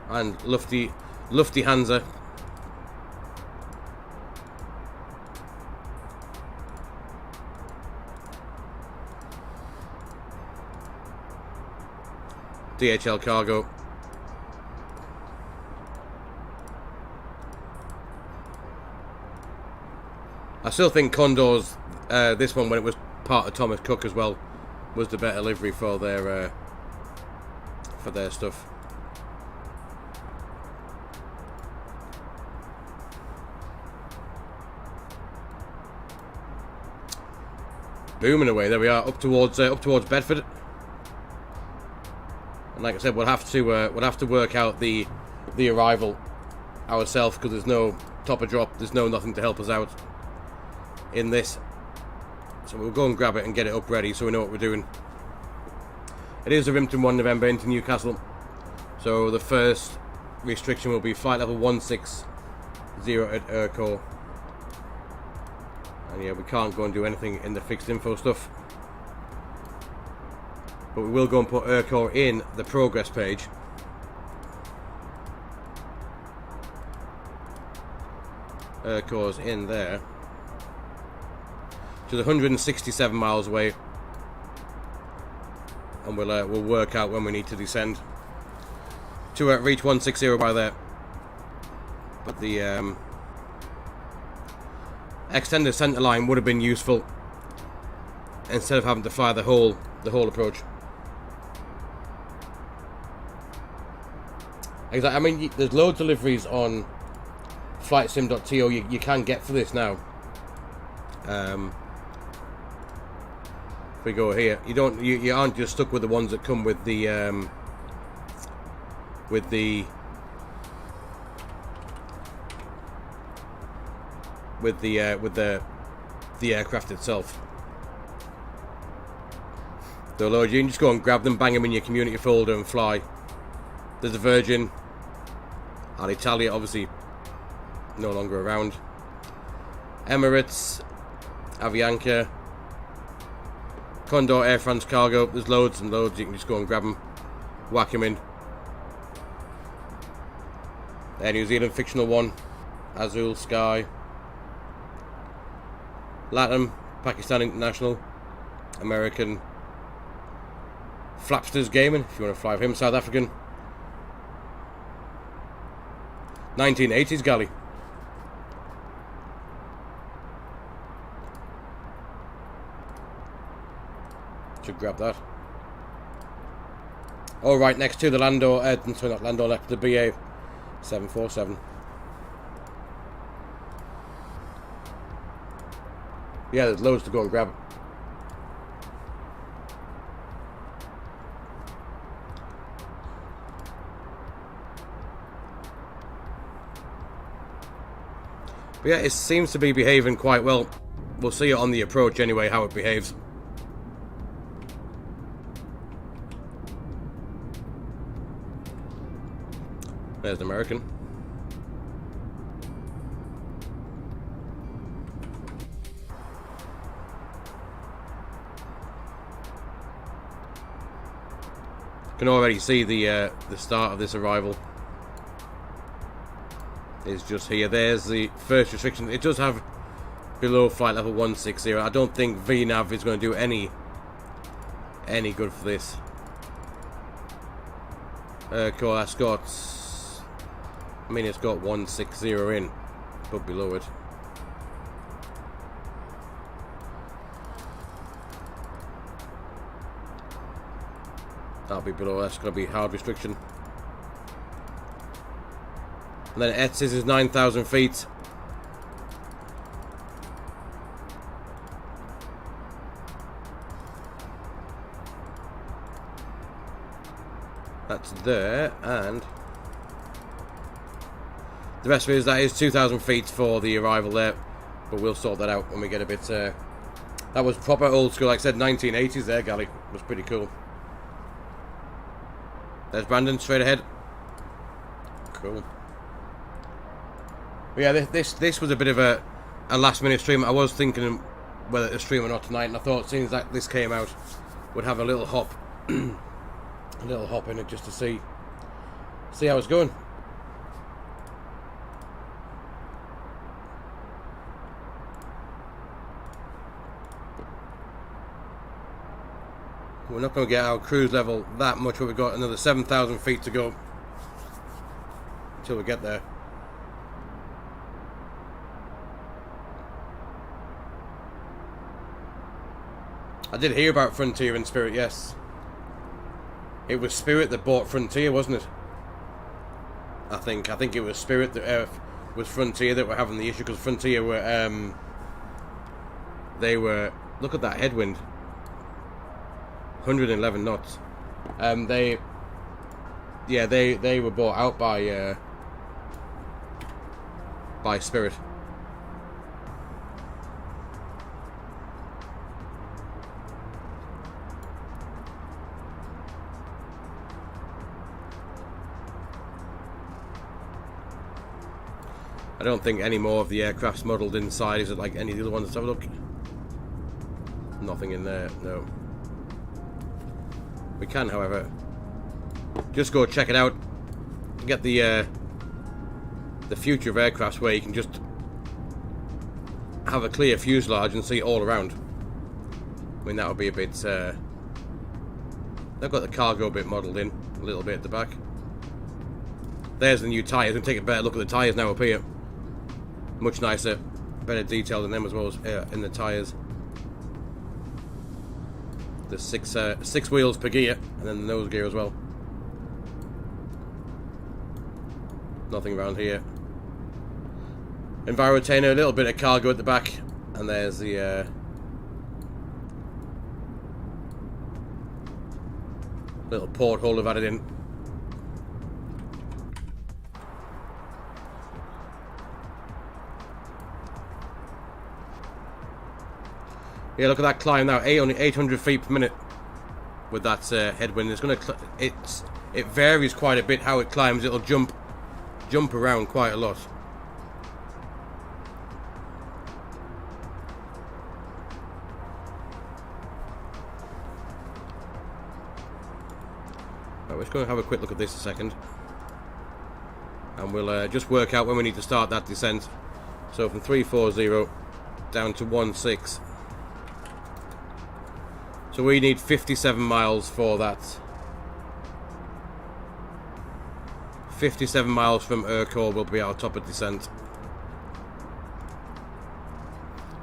and Lufty Hansa. DHL Cargo. I still think Condor's this one, when it was part of Thomas Cook as well, was the better livery for their stuff. Booming away. There we are, up towards Bedford. And like I said, we'll have to work out the arrival ourselves, because there's no topper drop, there's nothing to help us out in this. So we'll go and grab it and get it up ready so we know what we're doing. It is a Rimpton 1 November into Newcastle. So the first restriction will be flight level 160 at Aircore. And yeah, we can't go and do anything in the fixed info stuff. But we will go and put Aircore in the progress page. Aircore's in there. To the 167 miles away, and we'll work out when we need to descend to reach 160 by there. But the extended centre line would have been useful instead of having to fly the whole approach. Exactly. I mean, there's loads of liveries on flightsim.to you can get for this now. If we go here, you aren't just stuck with the ones that come with the aircraft itself. The load, you can just go and grab them, bang them in your community folder and fly. There's a Virgin, Alitalia, obviously no longer around. Emirates, Avianca, Condor, Air France Cargo. There's loads and loads. You can just go and grab them, whack them in. Air New Zealand fictional one, Azul Sky, Latin, Pakistan International, American, Flapsters Gaming, if you want to fly with him, South African, 1980s galley. Should grab that. All right, next to the Landor, sorry, not Landor, next to the BA 747. Yeah, there's loads to go and grab. But yeah, it seems to be behaving quite well. We'll see it on the approach anyway, how it behaves. There's an American. Can already see the start of this arrival. It's just here. There's the first restriction. It does have below flight level 160. I don't think VNAV is going to do any good for this. Cool, that's got, I mean, it's got 160 in, but below it. That'll be below, that's going to be hard restriction. And then ETSIS is 9,000 feet. That's there, and the rest of it is, that is 2,000 feet for the arrival there, but we'll sort that out when we get a bit, that was proper old school, like I said, 1980s there, galley, it was pretty cool. There's Brandon, straight ahead. Cool. But yeah, this was a bit of a last minute stream. I was thinking whether to stream or not tonight, and I thought, as soon as this came out, would have a little hop, a little hop in it just to see how it's going. We're not going to get our cruise level that much, but we've got another 7,000 feet to go until we get there. I did hear about Frontier and Spirit, yes. It was Spirit that bought Frontier, wasn't it? I think it was Spirit that was Frontier that were having the issue, because Frontier were they were, look at that headwind, 111 knots. They were bought out by Spirit. I don't think any more of the aircraft's modelled inside. Is it like any of the other ones? Let's have a look. Nothing in there, no. We can, however, just go check it out. Get the future of aircrafts where you can just have a clear fuselage and see all around. I mean, that would be a bit. They've got the cargo bit modelled in a little bit at the back. There's the new tyres. We'll take a better look at the tyres now up here. Much nicer, better detail than them as well as in the tyres. There's six wheels per gear, and then the nose gear as well. Nothing around here. Envirotainer, a little bit of cargo at the back, and there's the little porthole they've added in. Yeah, look at that climb now, only 800 feet per minute with that headwind. It's gonna, it varies quite a bit how it climbs. It'll jump around quite a lot. Right, we're just going to have a quick look at this a second. and we'll just work out when we need to start that descent. So from 340 down to 16. So we need 57 miles for that. 57 miles from Urquhart will be our top of descent.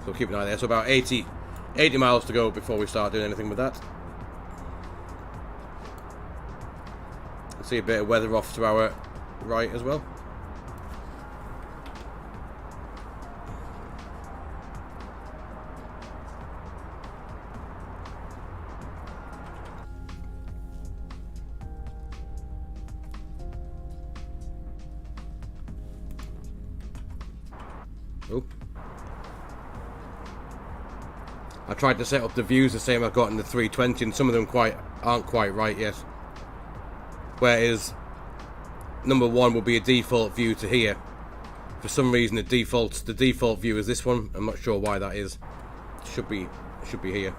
So keep an eye there. So about 80 miles to go before we start doing anything with that. See a bit of weather off to our right as well. Oh. I tried to set up the views the same I've got in the 320, and some of them aren't quite right yet. Whereas number 1 will be a default view to here. For some reason the default view is this one. I'm not sure why that is. It should be here.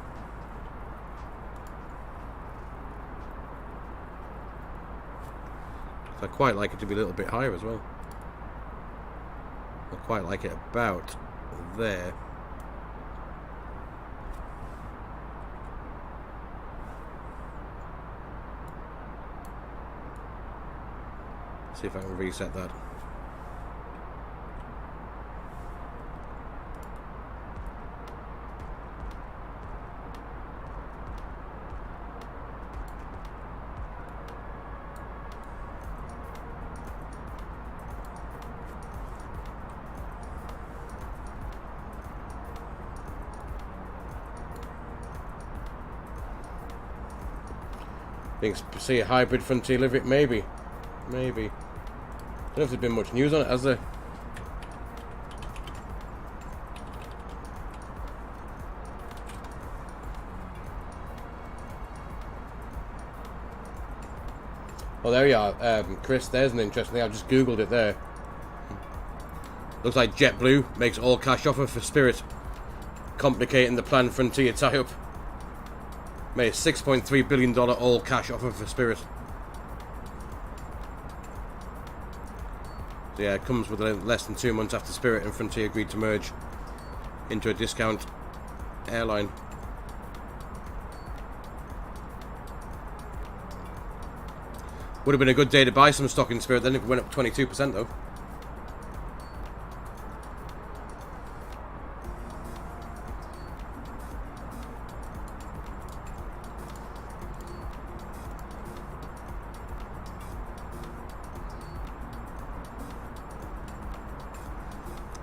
I quite like it to be a little bit higher as well. I quite like it about there. See if I can reset that. See a hybrid Frontier livery? Maybe. I don't know if there's been much news on it, has there? Oh, there you are, Chris. There's an interesting thing. I've just googled it there. Looks like JetBlue makes all cash offer for Spirit, complicating the planned Frontier tie-up. Made a $6.3 billion all cash offer for Spirit. So yeah, it comes with less than 2 months after Spirit and Frontier agreed to merge into a discount airline. Would have been a good day to buy some stock in Spirit then if it went up 22% though.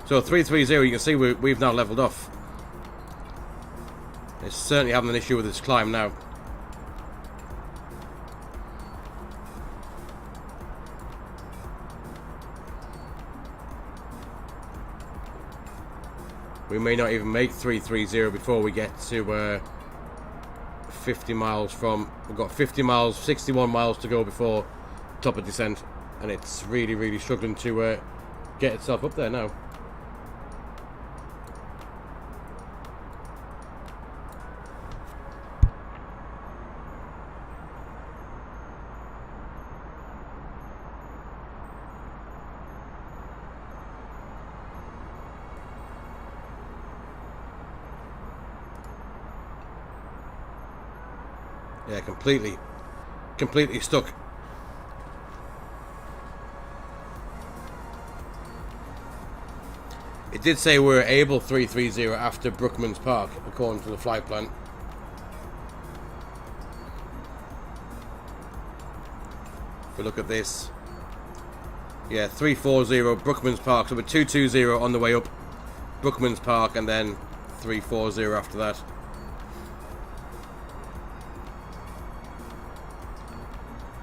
So 330, you can see we've now leveled off. It's certainly having an issue with its climb now. We may not even make 330 before we get to 50 miles from... We've got 50 miles, 61 miles to go before top of descent. And it's really, really struggling to get itself up there now. Yeah, completely stuck. It did say we were able 330 after Brookman's Park, according to the flight plan. If we look at this, yeah, 340 Brookman's Park. So we're 220 on the way up, Brookman's Park, and then 340 after that.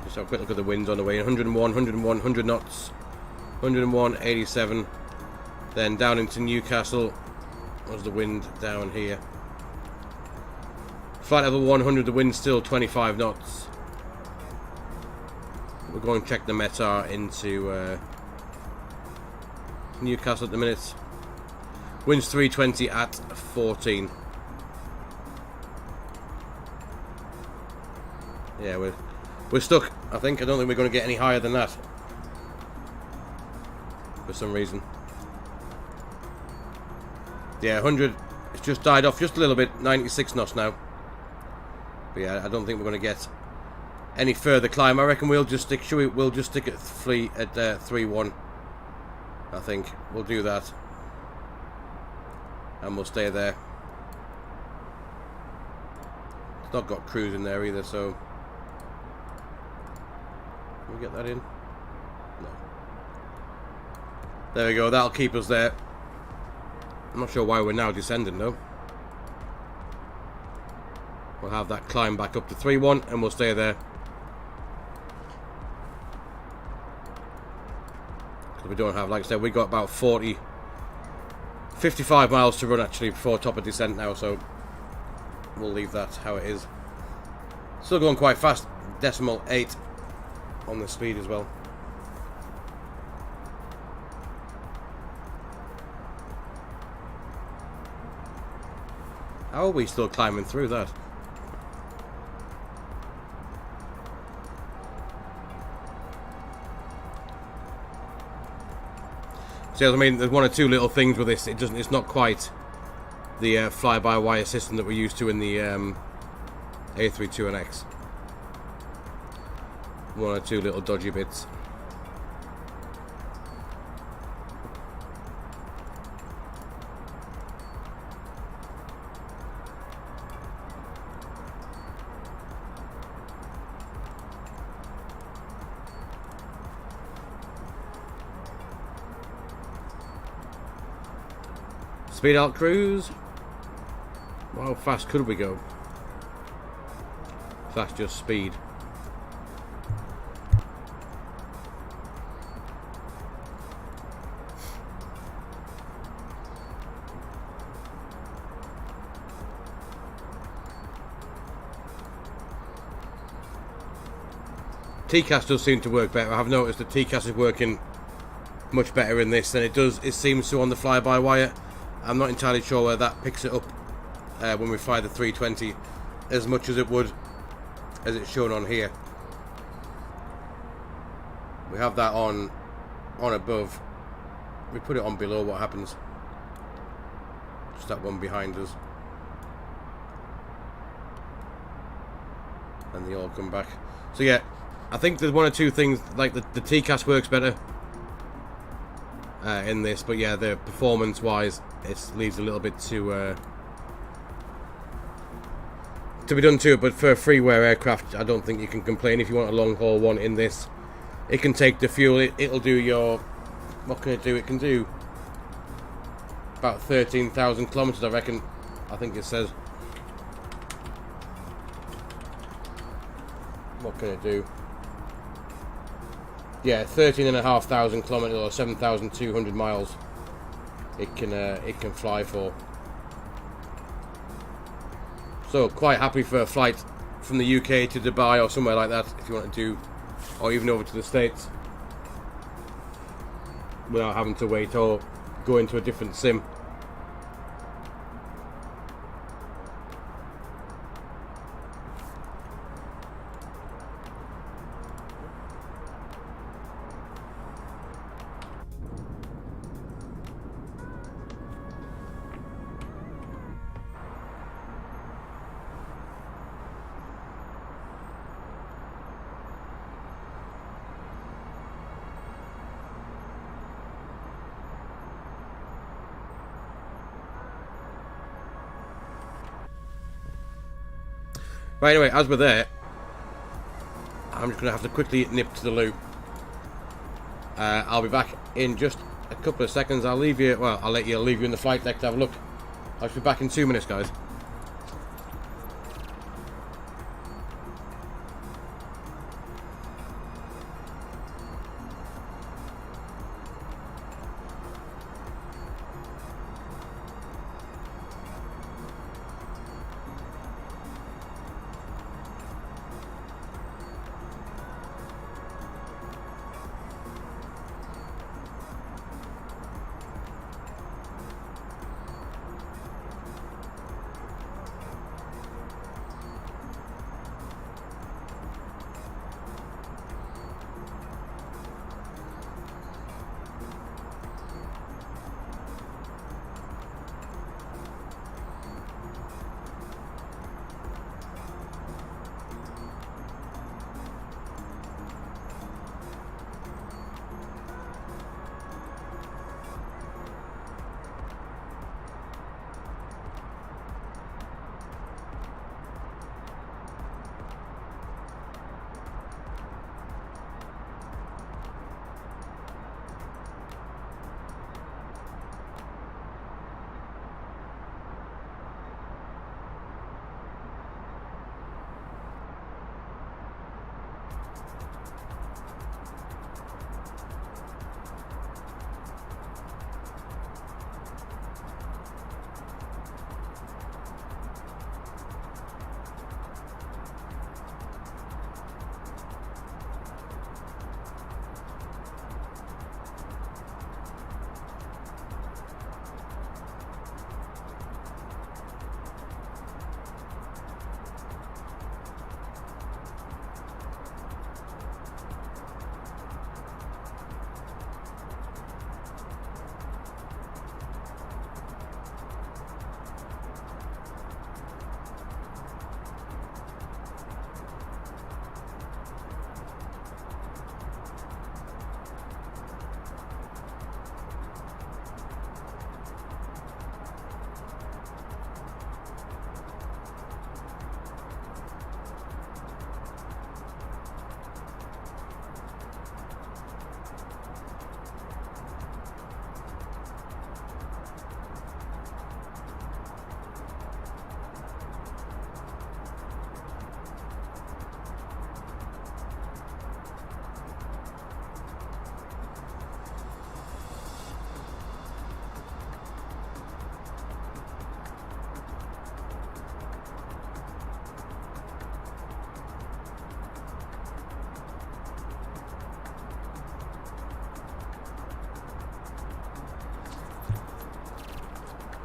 Just have a quick look at the winds on the way. 100 knots, 101, 87. Then down into Newcastle was the wind down here. Flight level 100, the wind's still 25 knots. We're going to check the METAR into Newcastle at the minute. Wind's 320 at 14. Yeah, we're stuck, I think. I don't think we're going to get any higher than that. for some reason. Yeah, 100. It's just died off just a little bit. 96 knots now. But yeah, I don't think we're going to get any further climb. I reckon we'll just stick. We'll just stick at 3-1. I think we'll do that, and we'll stay there. It's not got cruise in there either, so can we get that in? No. There we go. That'll keep us there. I'm not sure why we're now descending though. We'll have that climb back up to 3-1 and we'll stay there. Because we don't have, like I said, we've got about 55 miles to run actually before top of descent now, so we'll leave that how it is. Still going quite fast, 0.8 on the speed as well. How are we still climbing through that? See, I mean, there's one or two little things with this. It's not quite the fly-by-wire system that we're used to in the A320X. One or two little dodgy bits. Speed out cruise. How fast could we go? That's just speed. TCAS does seem to work better. I've noticed that TCAS is working much better in this than it seems to on the fly-by-wire. I'm not entirely sure whether that picks it up when we fly the 320 as much as it would as it's shown on here. We have that on above. We put it on below, what happens? Just that one behind us. And they all come back. So yeah, I think there's one or two things, like the TCAS works better in this, but yeah, the performance wise it leaves a little bit to be done to it. But for a freeware aircraft, I don't think you can complain. If you want a long haul one in this, it can take the fuel. It'll do your, what can it do? It can do about 13,000 kilometers, I reckon. I think it says. What can it do? Yeah, 13,500 kilometers or 7,200 miles. It can fly for. So quite happy for a flight from the UK to Dubai or somewhere like that, if you want to do, or even over to the States, without having to wait or go into a different sim. Right, anyway, as we're there, I'm just going to have to quickly nip to the loo. I'll be back in just a couple of seconds. I'll leave you, well, I'll leave you in the flight deck to have a look. I'll be back in 2 minutes, guys.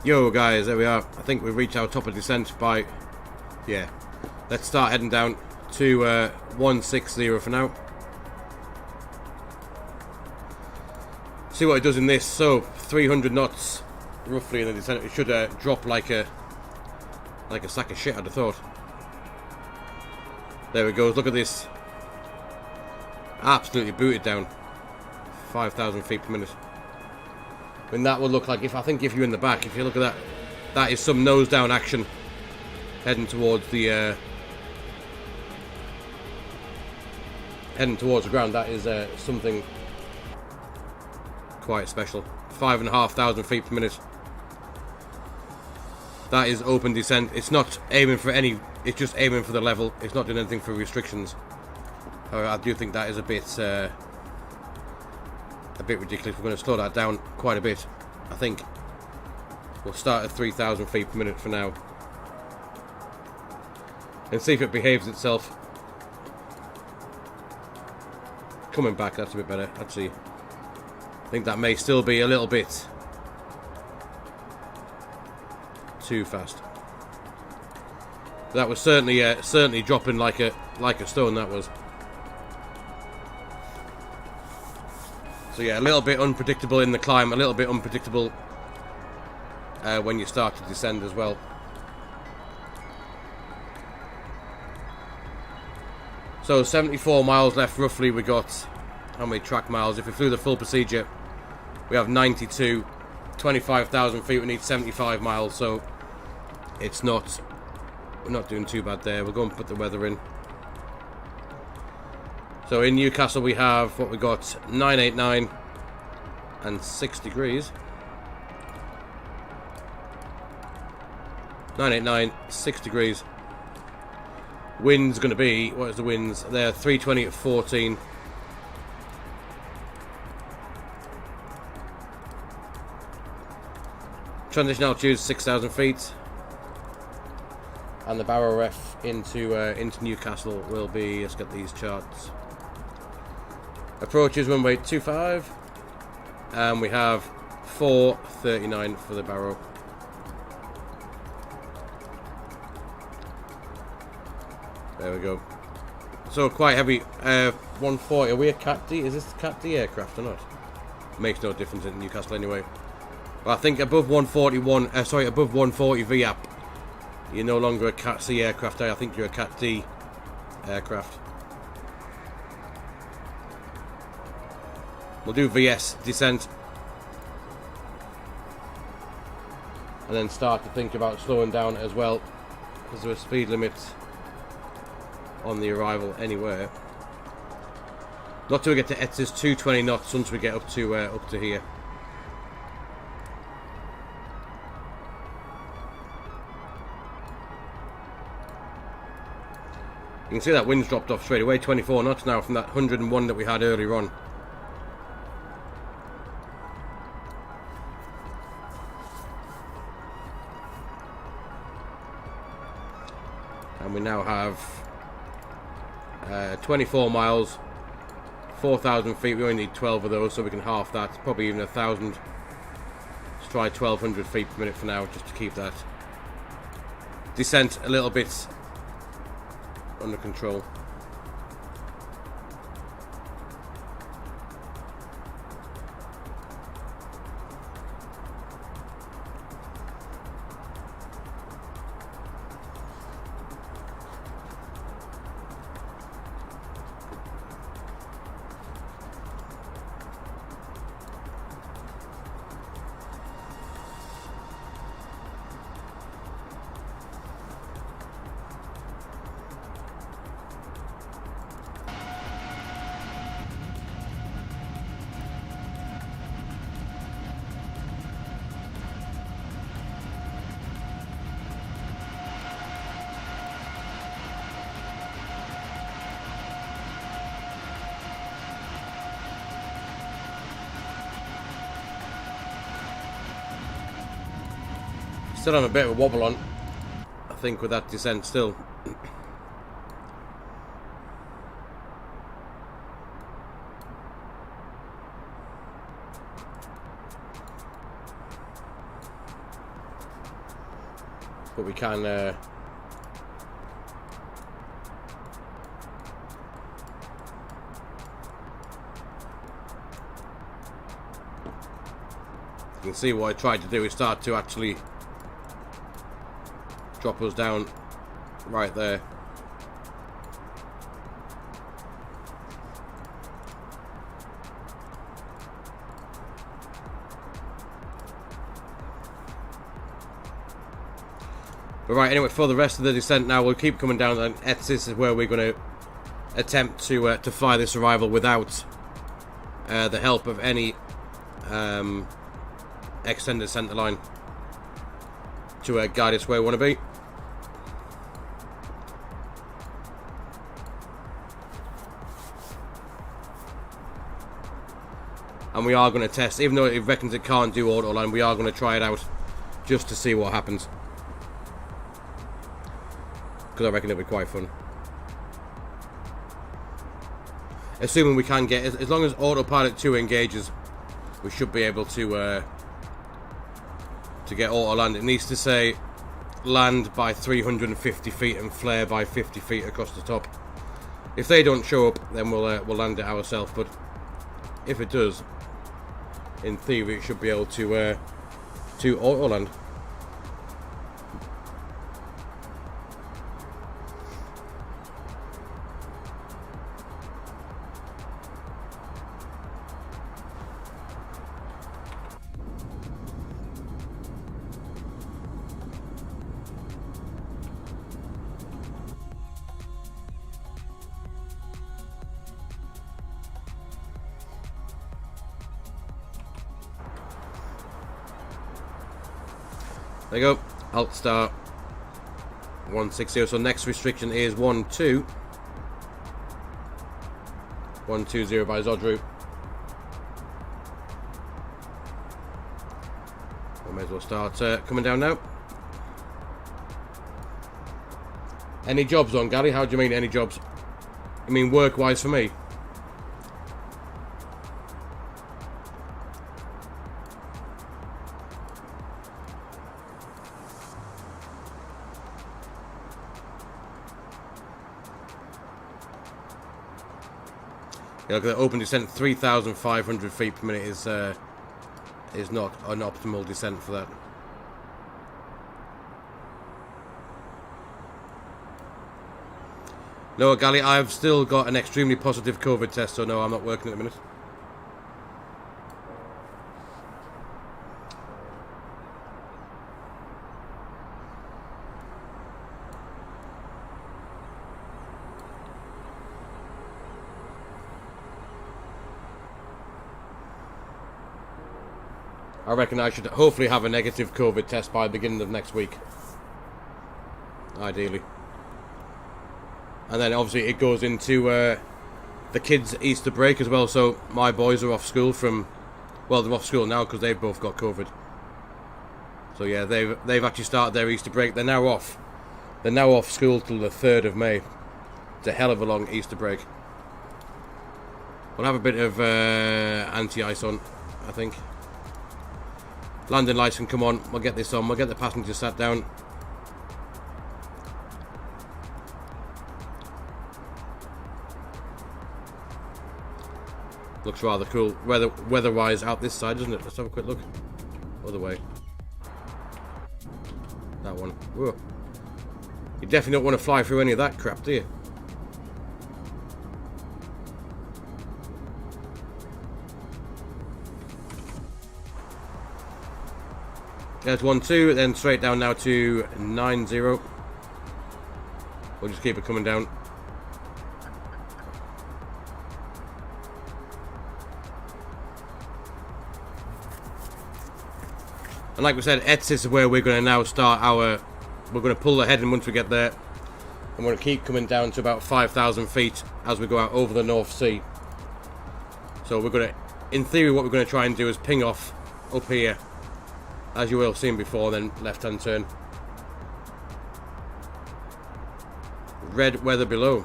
Yo guys, there we are. I think we've reached our top of descent by... Yeah. Let's start heading down to 160 for now. See what it does in this. So 300 knots roughly in the descent. It should drop like a sack of shit, I'd have thought. There it goes. Look at this. Absolutely booted down. 5,000 feet per minute. I mean, that would look like, if you're in the back, if you look at that, that is some nose down action heading towards the ground. That is something quite special. 5,500 feet per minute. That is open descent. It's not aiming for any, it's just aiming for the level. It's not doing anything for restrictions. However, I do think that is a bit ridiculous. We're going to slow that down quite a bit. I think we'll start at 3,000 feet per minute for now and see if it behaves itself. Coming back, that's a bit better. Actually, I think that may still be a little bit too fast. That was certainly dropping like a stone. That was. So yeah, a little bit unpredictable in the climb, a little bit unpredictable when you start to descend as well. So 74 miles left roughly. We got, how many track miles? If we flew the full procedure, we have 92. 25,000 feet, we need 75 miles, so it's not, we're not doing too bad there. We'll go and put the weather in. So in Newcastle we have what we got, 989 and 6 degrees. 989, 6 degrees. Wind's going to be, what is the winds? They're 320 at 14. Transition altitude 6,000 feet. And the barrow ref into Newcastle will be, let's get these charts. Approaches runway 25, and we have 439 for the barrow. There we go. So quite heavy. 140. Are we a Cat D? Is this a Cat D aircraft or not? Makes no difference in Newcastle anyway. But I think above 141. Above 140 VAP, you're no longer a Cat C aircraft. I think you're a Cat D aircraft. We'll do VS descent and then start to think about slowing down as well, because there are speed limits on the arrival anywhere. Not till we get to ETS's 220 knots. Once we get up to here. You can see that wind's dropped off straight away. 24 knots now from that 101 that we had earlier on. And we now have 24 miles, 4,000 feet. We only need 12 of those, so we can half that. Probably even 1,000. Let's try 1,200 feet per minute for now, just to keep that descent a little bit under control. Still have a bit of a wobble on, I think, with that descent still. but we can you can see what I tried to do is start to actually drop us down right there. But right, anyway, for the rest of the descent now, we'll keep coming down, and this is where we're going to attempt to fly this arrival without the help of any extended centre line to guide us where we want to be. And we are going to test, even though it reckons it can't do auto line, we are going to try it out just to see what happens. Because I reckon it'll be quite fun. Assuming we can get, as long as autopilot 2 engages, we should be able to get auto land. It needs to say land by 350 feet and flare by 50 feet across the top. If they don't show up, then we'll land it ourselves. But if it does, in theory, it should be able to auto land. There you go, alt start 160. So next restriction is 12. 120 by Zodru. We may as well start coming down now. Any jobs on, Gally? How do you mean any jobs? I mean work wise for me? Yeah, look at the open descent, 3,500 feet per minute is not an optimal descent for that. No, Gally, I've still got an extremely positive COVID test, so no, I'm not working at the minute. I reckon I should hopefully have a negative COVID test by the beginning of next week. Ideally. And then obviously it goes into the kids' Easter break as well. So my boys are off school from... Well, they're off school now because they've both got COVID. So yeah, they've actually started their Easter break. They're now off. They're now off school till the 3rd of May. It's a hell of a long Easter break. We'll have a bit of anti-ice on, I think. Landing lights can come on. We'll get this on. We'll get the passengers sat down. Looks rather cool. Weather-wise out this side, doesn't it? Let's have a quick look. Other way. That one. Whoa. You definitely don't want to fly through any of that crap, do you? There's 12, then straight down now to 90. We'll just keep it coming down. And like we said, this is where we're going to now start our... We're going to pull the heading once we get there. And we're going to keep coming down to about 5,000 feet as we go out over the North Sea. So we're going to... In theory, what we're going to try and do is ping off up here. As you will have seen before, then left-hand turn. Red weather below.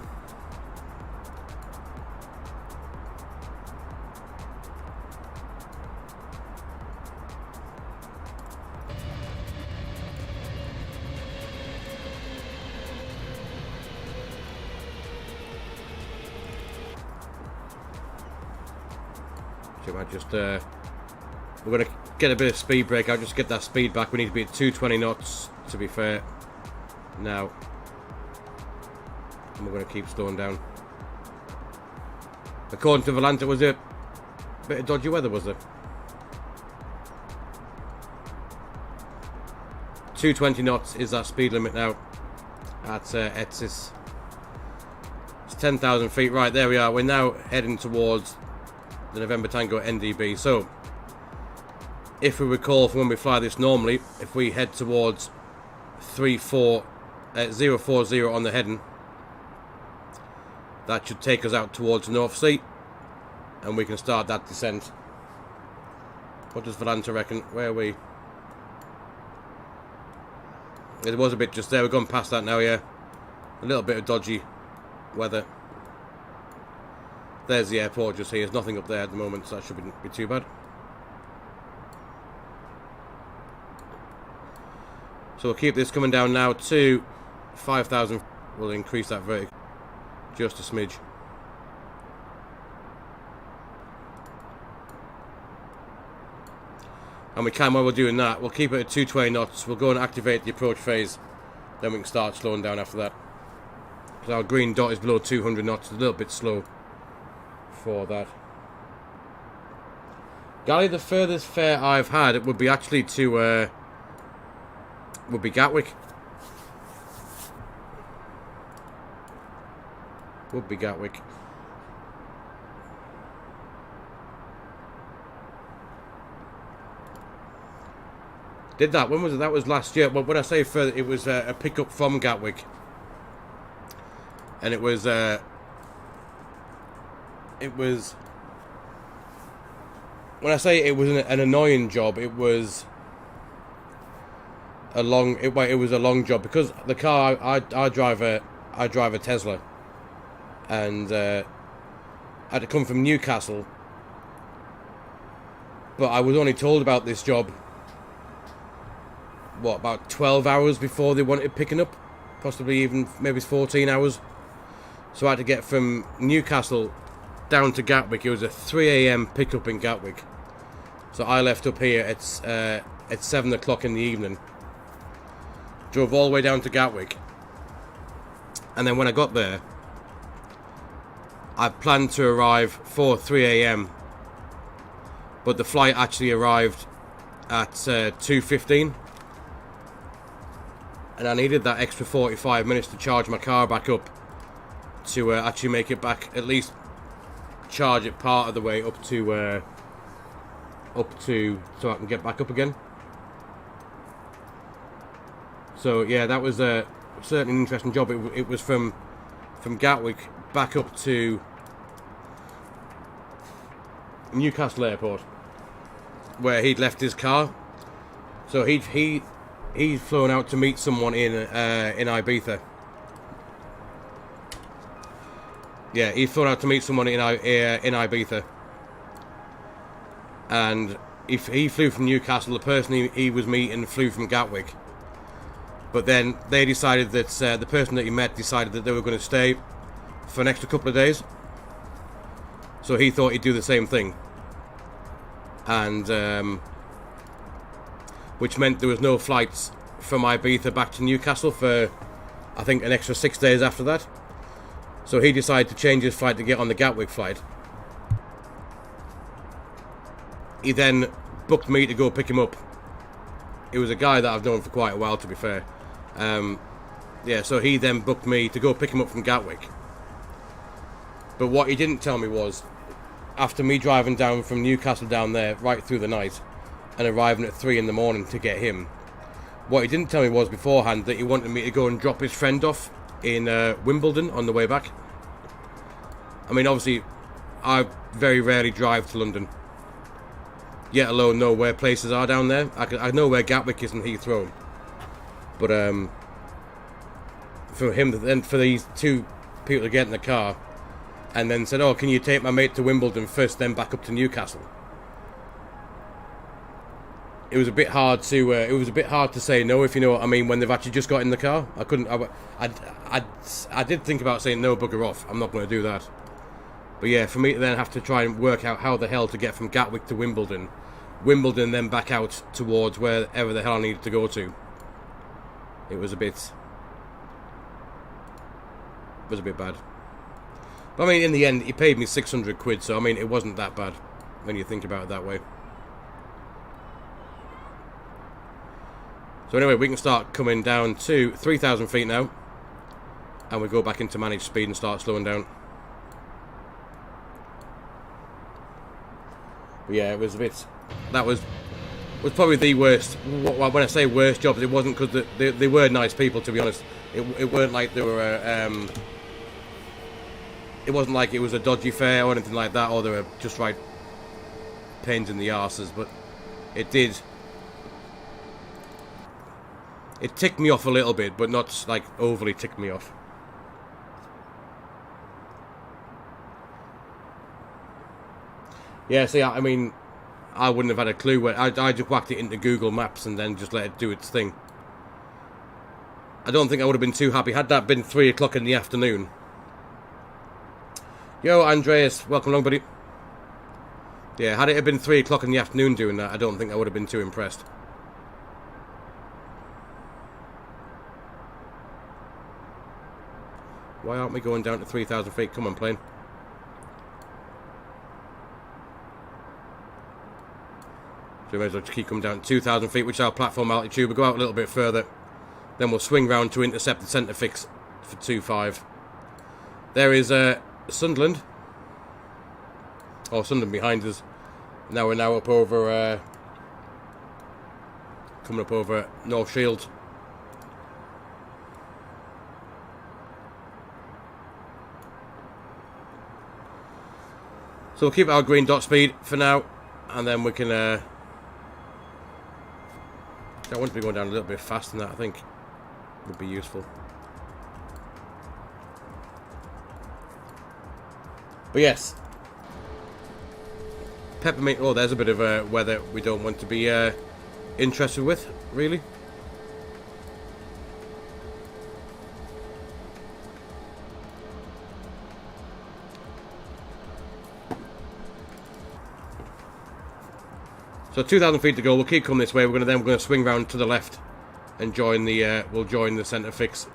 So we might just we're gonna get a bit of speed brake out, just get that speed back. We need to be at 220 knots to be fair now, and we're gonna keep slowing down. According to Volante, was it a bit of dodgy weather, was there? 220 knots is that speed limit now at Etsis. It's 10,000 feet. Right, there we are. We're now heading towards the November Tango NDB. So, if we recall from when we fly this normally, if we head towards 040 on the heading, that should take us out towards the North Sea, and we can start that descent. What does Volante reckon? Where are we? It was a bit just there. We're going past that now, yeah. A little bit of dodgy weather. There's the airport just here. There's nothing up there at the moment, so that shouldn't be too bad. So we'll keep this coming down now to 5,000. We'll increase that vertical just a smidge. And we can, while we're doing that, we'll keep it at 220 knots. We'll go and activate the approach phase. Then we can start slowing down after that. So our green dot is below 200 knots. It's a little bit slow for that. Gally, the furthest fare I've had, it would be actually to would be Gatwick. Would be Gatwick. Did that? When was it? That was last year. Well, when I say further, it was a pickup from Gatwick, and it was when I say it was an annoying job, it was a long. It was a long job because the car I drive a Tesla, and I had to come from Newcastle, but I was only told about this job, what, about 12 hours before they wanted picking up, possibly even maybe 14 hours. So I had to get from Newcastle down to Gatwick. It was a 3 a.m. pickup in Gatwick. So I left up here at 7 o'clock in the evening, drove all the way down to Gatwick, and then when I got there, I planned to arrive for 3 a.m. but the flight actually arrived at 2:15. And I needed that extra 45 minutes to charge my car back up to actually make it back, at least charge it part of the way up to so I can get back up again. So yeah, that was certainly an interesting job. It was from Gatwick back up to Newcastle Airport, where he'd left his car. So he'd flown out to meet someone in Ibiza. Yeah, he'd flown out to meet someone in Ibiza, and he flew from Newcastle. The person he was meeting flew from Gatwick, but then they decided that the person that he met decided that they were going to stay for an extra couple of days. So he thought he'd do the same thing, and which meant there was no flights from Ibiza back to Newcastle for, I think, an extra 6 days after that. So he decided to change his flight to get on the Gatwick flight. He then booked me to go pick him up. It was a guy that I've known for quite a while, to be fair. Yeah, so he then booked me to go pick him up from Gatwick. But what he didn't tell me was, after me driving down from Newcastle down there right through the night and arriving at 3 in the morning to get him, what he didn't tell me was beforehand that he wanted me to go and drop his friend off in Wimbledon on the way back. I mean, obviously, I very rarely drive to London, yet alone know where places are down there. I know where Gatwick is and Heathrow, but for him, then for these two people to get in the car and then said, "Oh, can you take my mate to Wimbledon first, then back up to Newcastle?" It was a bit hard to say no, if you know what I mean, when they've actually just got in the car. I did think about saying no, bugger off, I'm not going to do that. But yeah, for me to then have to try and work out how the hell to get from Gatwick to Wimbledon, then back out towards wherever the hell I needed to go to, it was a bit bad. But I mean, in the end, he paid me 600 quid, so I mean, it wasn't that bad when you think about it that way. So anyway, we can start coming down to 3,000 feet now, and we go back into managed speed and start slowing down. But yeah, it was a bit. That was probably the worst. When I say worst jobs, it wasn't because they were nice people. To be honest, it weren't like they were. It wasn't like it was a dodgy fare or anything like that, or they were just right pains in the arses. But it did. It ticked me off a little bit, but not like overly ticked me off. Yeah, see, I mean, I wouldn't have had a clue. I just whacked it into Google Maps and then just let it do its thing. I don't think I would have been too happy had that been 3 o'clock in the afternoon. Yo, Andreas, welcome along, buddy. Yeah, had it have been 3 o'clock in the afternoon doing that, I don't think I would have been too impressed. Why aren't we going down to 3,000 feet? Come on, plane. So we may as well just keep coming down to 2,000 feet, which is our platform altitude. We'll go out a little bit further. Then we'll swing round to intercept the centre fix for 2.5. There is Sunderland. Oh, Sunderland behind us. Now we're up over... coming up over North Shields. So we'll keep our green dot speed for now, and then we can... I want to be going down a little bit faster than that, I think. Would be useful. But yes. Peppermint... Oh, there's a bit of weather we don't want to be interested with, really. So 2,000 feet to go. We'll keep coming this way. We're going to swing round to the left and join the. We'll join the centre fix.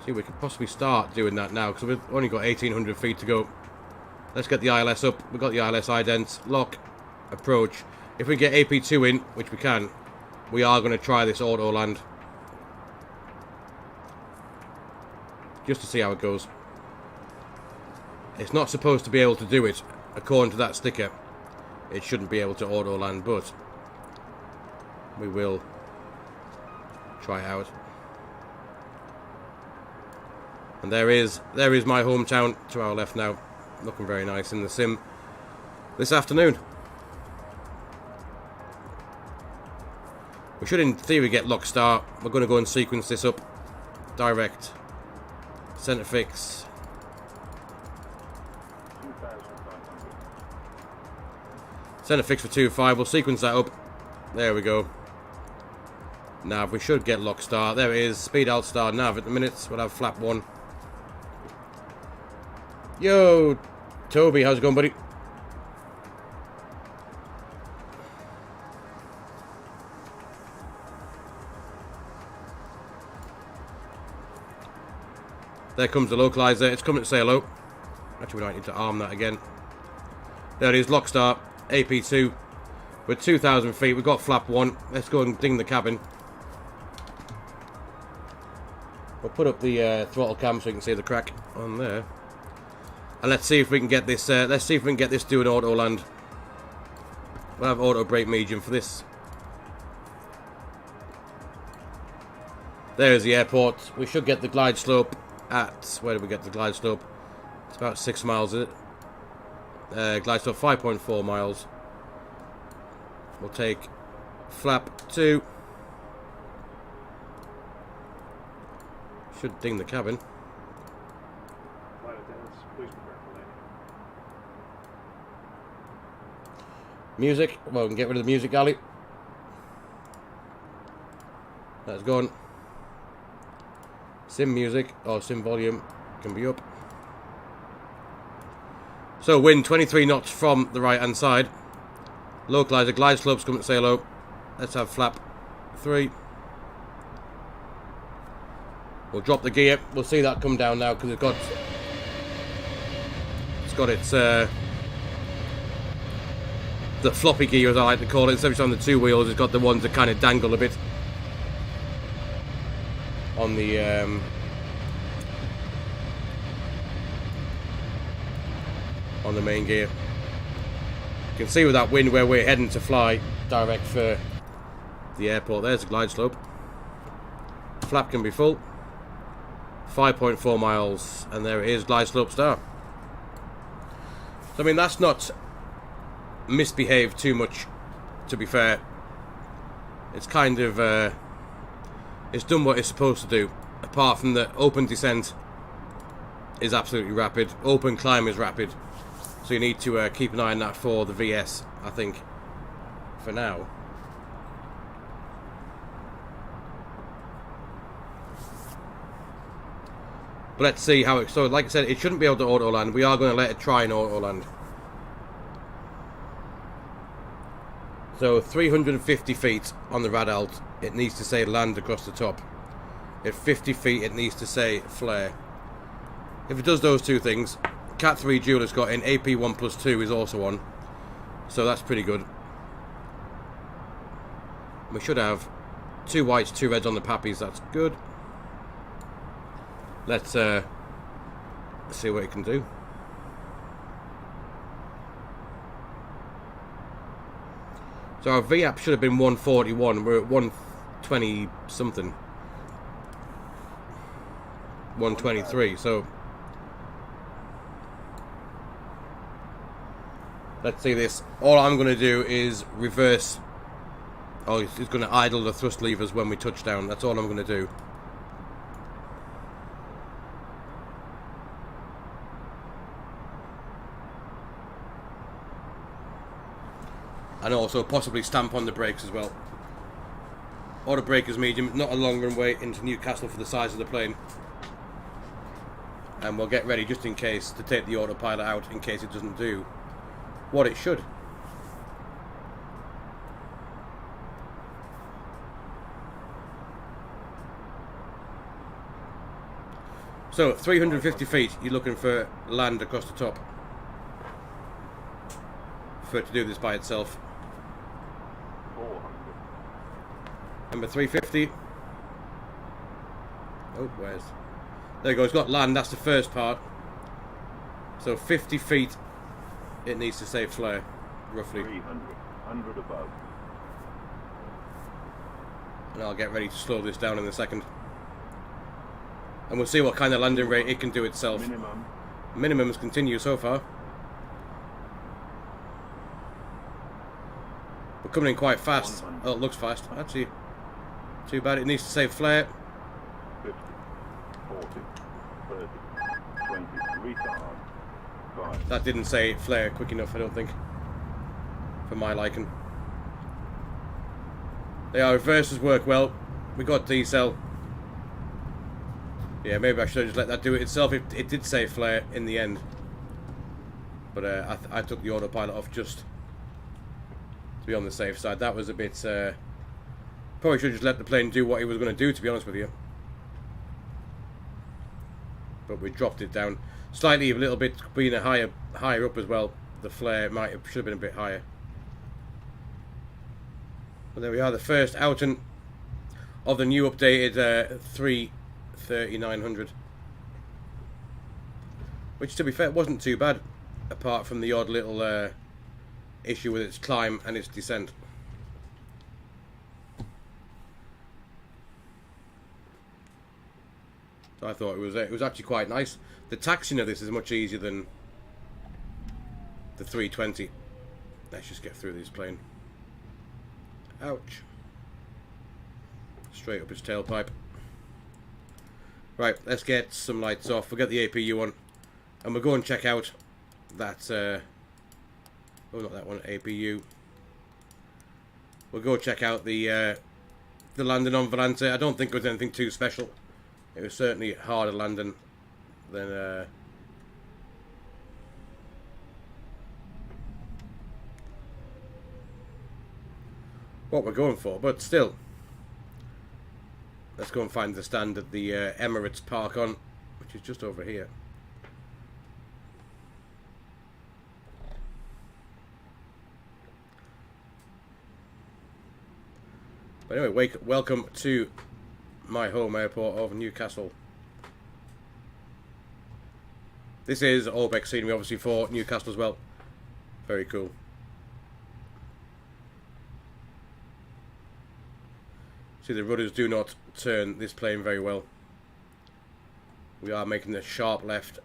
See, we could possibly start doing that now because we've only got 1,800 feet to go. Let's get the ILS up. We've got the ILS idents. Lock, approach. If we get AP2 in, which we can, we are going to try this auto land just to see how it goes. It's not supposed to be able to do it according to that sticker. It shouldn't be able to auto land, but we will try it out. And there is my hometown to our left now, looking very nice in the sim this afternoon. We should in theory get lock start. We're going to go and sequence this up. Direct center fix. Center fix for 2.5. We'll sequence that up. There we go. Nav. We should get lock start. There it is. Speed alt star nav at the minute. We'll have flap 1. Yo, Toby. How's it going, buddy? There comes the localizer. It's coming to say hello. Actually, we might need to arm that again. There it is. Lock start. AP2. We're 2,000 feet. We've got flap 1. Let's go and ding the cabin. We'll put up the throttle cam so you can see the crack on there. And let's see if we can get this. Let's see if we can get this doing auto land. We'll have auto brake medium for this. There's the airport. We should get the glide slope at... Where did we get the glide slope? It's about 6 miles, is it? Glide slope 5.4 miles. We'll take flap 2. Should ding the cabin. Flight attendants, please prepare for landing. Music. Well, we can get rid of the music galley. That's gone. Sim music or sim volume can be up. So wind 23 knots from the right hand side. Localizer, glide slopes coming to say hello. Let's have flap 3. We'll drop the gear. We'll see that come down now because it's got its the floppy gear, as I like to call it. Instead of it's on the 2 wheels, it's got the ones that kind of dangle a bit on the main gear. You can see with that wind where we're heading to fly direct for the airport. There's the glide slope. Flap can be full. 5.4 miles, and there it is, glide slope start. So I mean, that's not misbehaved too much, to be fair. It's kind of it's done what it's supposed to do, apart from the open descent is absolutely rapid, open climb is rapid, so you need to keep an eye on that for the VS, I think, for now. But let's see how it... So, like I said, it shouldn't be able to auto-land. We are going to let it try and auto-land. So, 350 feet on the rad alt, it needs to say land across the top. At 50 feet, it needs to say flare. If it does those two things, Cat 3 dual has got in AP1+2 is also on. So, that's pretty good. We should have 2 whites, 2 reds on the pappies. That's good. Let's see what it can do. So our VAP should have been 141. We're at 120 something. 123. So let's see this. All I'm going to do is reverse. Oh, it's going to idle the thrust levers when we touch down. That's all I'm going to do. And also possibly stamp on the brakes as well. Auto brake is medium, not a long runway into Newcastle for the size of the plane. And we'll get ready just in case to take the autopilot out in case it doesn't do what it should. So 350 feet, you're looking for land across the top for it to do this by itself. Number 350. Oh, where's... There you go, it's got land, that's the first part. So 50 feet, it needs to say flare, roughly. 300, 100 above. And I'll get ready to slow this down in a second. And we'll see what kind of landing rate it can do itself. Minimum. Minimums continue so far. We're coming in quite fast. 100. Oh, it looks fast. Actually, too bad. It needs to say flare. 50, 40, 30, 20, retard. 5. That didn't say flare quick enough, I don't think. For my liking. Our reverses work well. We got decel. Yeah, maybe I should have just let that do it itself. It did say flare in the end. But I took the autopilot off just to be on the safe side. That was a bit... probably should have just let the plane do what it was going to do, to be honest with you. But we dropped it down. Slightly, a little bit, being a higher up as well. The flare should have been a bit higher. But there we are, the first outing of the new updated A330-900. Which, to be fair, wasn't too bad, apart from the odd little issue with its climb and its descent. So I thought it was actually quite nice. The taxiing of this is much easier than the 320. Let's just get through this plane. Ouch. Straight up its tailpipe. Right, let's get some lights off. We'll get the APU on. And we'll go and check out that... oh, not that one, APU. We'll go check out the landing on Volante. I don't think it was anything too special. It was certainly harder landing than what we're going for, but still. Let's go and find the stand that the Emirates park on, which is just over here. But anyway, welcome to my home airport of Newcastle. This is ORBX scenery, obviously, for Newcastle as well. Very cool. See, the rudders do not turn this plane very well. We are making a sharp left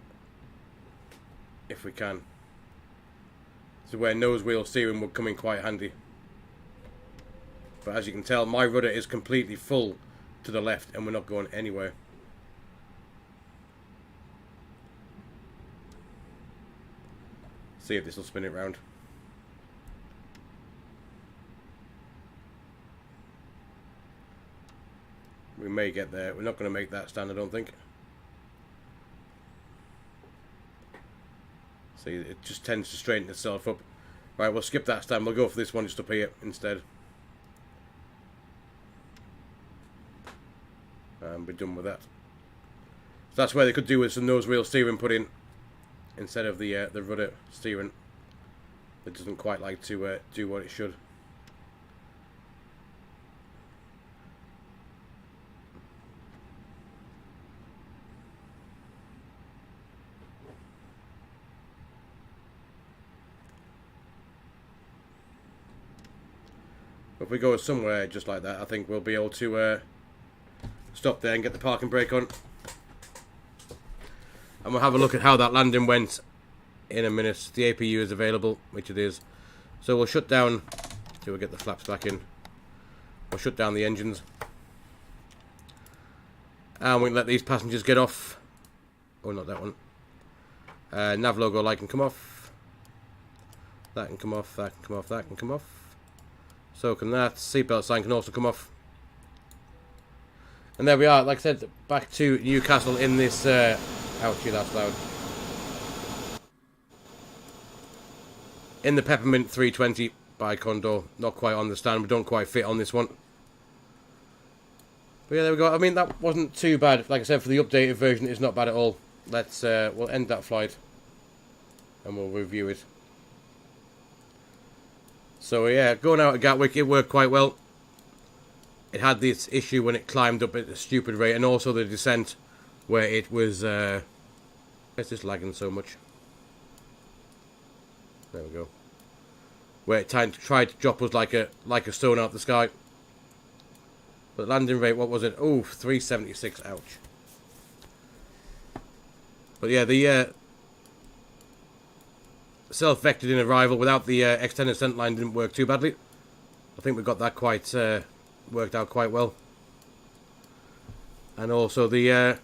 if we can. This is where nose wheel steering would come in quite handy. But as you can tell, my rudder is completely full to the left and we're not going anywhere. See if this will spin it round. We may get there. We're not going to make that stand, I don't think. See, it just tends to straighten itself up. Right, we'll skip that stand. We'll go for this one just up here instead. And we're done with that. So that's where they could do with some nose wheel steering put in instead of the rudder steering. It doesn't quite like to do what it should. If we go somewhere just like that, I think we'll be able to stop there and get the parking brake on. And we'll have a look at how that landing went in a minute. The APU is available, which it is. So we'll shut down till we get the flaps back in. We'll shut down the engines. And we can let these passengers get off. Oh, not that one. Nav logo light can come off. That can come off, that can come off, that can come off. So can that. Seatbelt sign can also come off. And there we are, like I said, back to Newcastle in this... ouchie, that's loud. In the Peppermint 320 by Condor. Not quite on the stand, we don't quite fit on this one. But yeah, there we go. I mean, that wasn't too bad. Like I said, for the updated version, it's not bad at all. Let's, we'll end that flight. And we'll review it. So yeah, going out at Gatwick, it worked quite well. It had this issue when it climbed up at a stupid rate, and also the descent where it was where's this lagging so much? There we go. Where it tried to drop us like a stone out the sky. But landing rate, what was it? Oh, 376, ouch. But yeah, the self-vectored in arrival without the extended descent line didn't work too badly. I think we got that quite worked out quite well. And also the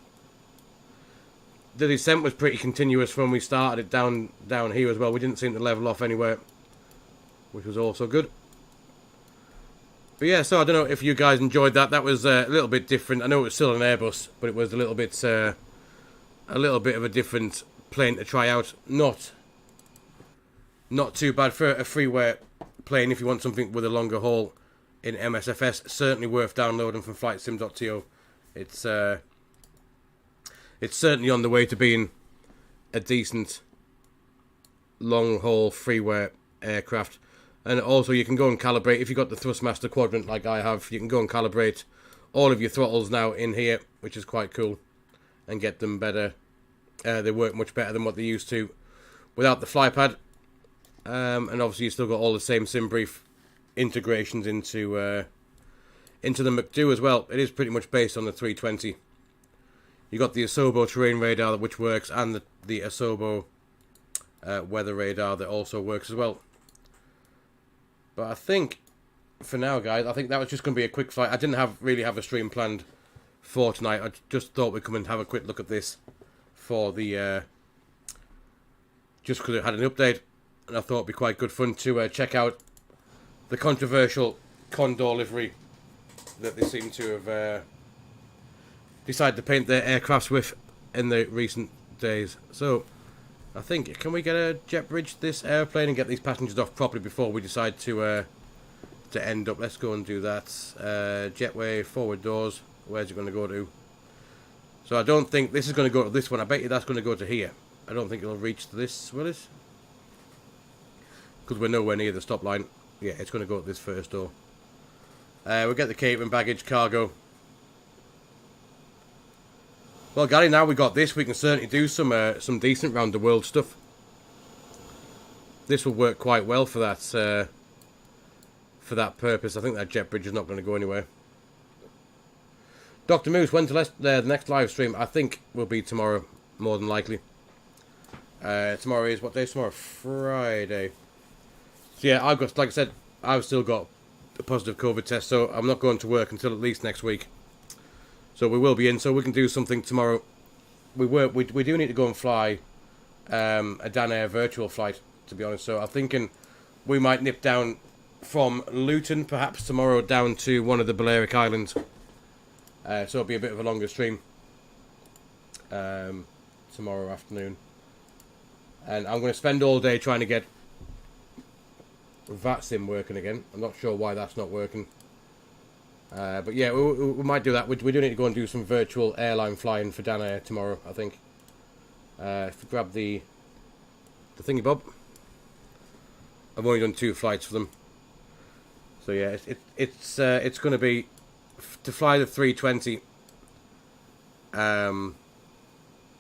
descent was pretty continuous when we started it down here as well. We didn't seem to level off anywhere, which was also good. But yeah, so I don't know if you guys enjoyed that. That was a little bit different. I know it was still an Airbus, but it was a little bit of a different plane to try out. Not too bad for a freeware plane if you want something with a longer haul in MSFS. Certainly worth downloading from flightsim.to. It's certainly on the way to being a decent long-haul freeware aircraft. And also you can go and calibrate, if you've got the Thrustmaster Quadrant like I have, you can go and calibrate all of your throttles now in here, which is quite cool, and get them better. They work much better than what they used to without the flypad. And obviously you still got all the same SimBrief integrations into the McDo as well. It is pretty much based on the 320. You got the Asobo terrain radar which works, and the Asobo weather radar that also works as well. But I think for now, guys, I think that was just going to be a quick flight. I didn't really have a stream planned for tonight. I just thought we'd come and have a quick look at this for the just because it had an update, and I thought it'd be quite good fun to check out the controversial Condor livery that they seem to have decided to paint their aircrafts with in the recent days. So I think, can we get a jet bridge this airplane and get these passengers off properly before we decide to to end up. Let's go and do that. Jetway, forward doors. Where's it going to go to? So I don't think this is going to go to this one. I bet you that's going to go to here. I don't think it'll reach to this, will it? Because we're nowhere near the stop line. Yeah, it's going to go to this first door. We'll get the catering, baggage, cargo. Well, Gary, now we got this, we can certainly do some decent round the world stuff. This will work quite well for that purpose. I think that jet bridge is not going to go anywhere. Dr. Moose, when to the next live stream? I think will be tomorrow, more than likely. Tomorrow is what day? Tomorrow, Friday. So yeah, I've got, like I said, I've still got a positive COVID test, so I'm not going to work until at least next week. So we will be in, so we can do something tomorrow. We do need to go and fly a Dan Air virtual flight, to be honest. So I'm thinking we might nip down from Luton, perhaps tomorrow, down to one of the Balearic Islands. So it'll be a bit of a longer stream tomorrow afternoon. And I'm going to spend all day trying to get VATSIM working again. I'm not sure why that's not working. But yeah, we might do that. We do need to go and do some virtual airline flying for Dan Air tomorrow, I think. If we grab the thingy bob. I've only done 2 flights for them. So yeah, it's going to be to fly the 320.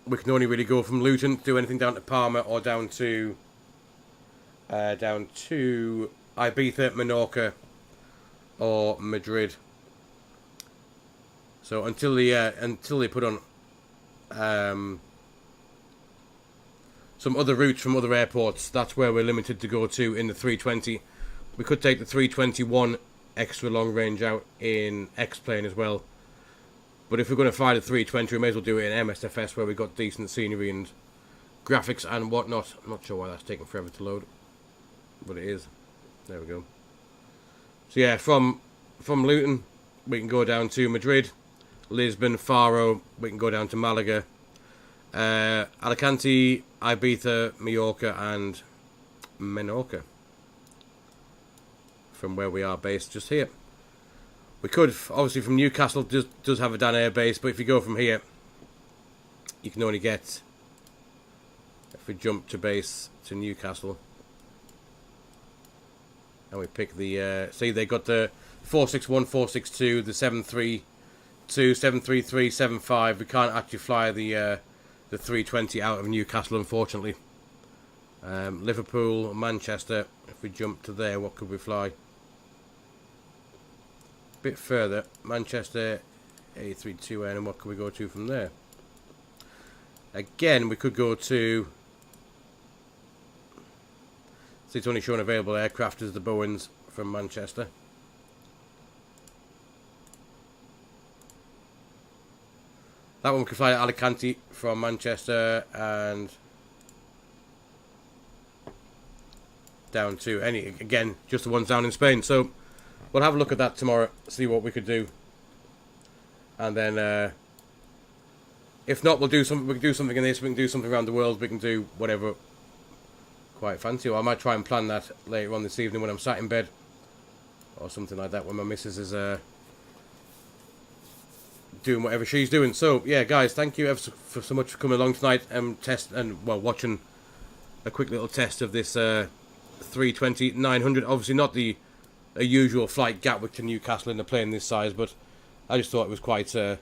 We can only really go from Luton, do anything down to Palma or down to Ibiza, Menorca, or Madrid. So until they put on some other routes from other airports, that's where we're limited to go to in the 320. We could take the 321 extra long range out in X-plane as well. But if we're going to fly the 320, we may as well do it in MSFS, where we've got decent scenery and graphics and whatnot. I'm not sure why that's taking forever to load, but it is. There we go. So yeah, from Luton, we can go down to Madrid, Lisbon, Faro. We can go down to Malaga, Alicante, Ibiza, Mallorca, and Menorca. From where we are based, just here. We could, obviously, from Newcastle, does have a Dan Air base, but if you go from here, you can only get, if we jump to base to Newcastle, and we pick the, see, they got the 461, 462, the 732, 733, 75. We can't actually fly the 320 out of Newcastle, unfortunately. Liverpool, Manchester, if we jump to there, what could we fly? Bit further, Manchester, A330-900, and what can we go to from there? Again, we could go to, see, it's only showing available aircraft as the Boeings from Manchester. That one we could fly to Alicante from Manchester and down to again, just the ones down in Spain. So we'll have a look at that tomorrow, see what we could do, and then if not, we'll do something. We can do something in this. We can do something around the world. We can do whatever quite fancy. Or I might try and plan that later on this evening when I'm sat in bed, or something like that when my missus is doing whatever she's doing. So yeah, guys, thank you ever so much for coming along tonight and watching a quick little test of this 330-900. Obviously not a usual flight Gatwick to Newcastle in a plane this size, but I just thought it was quite a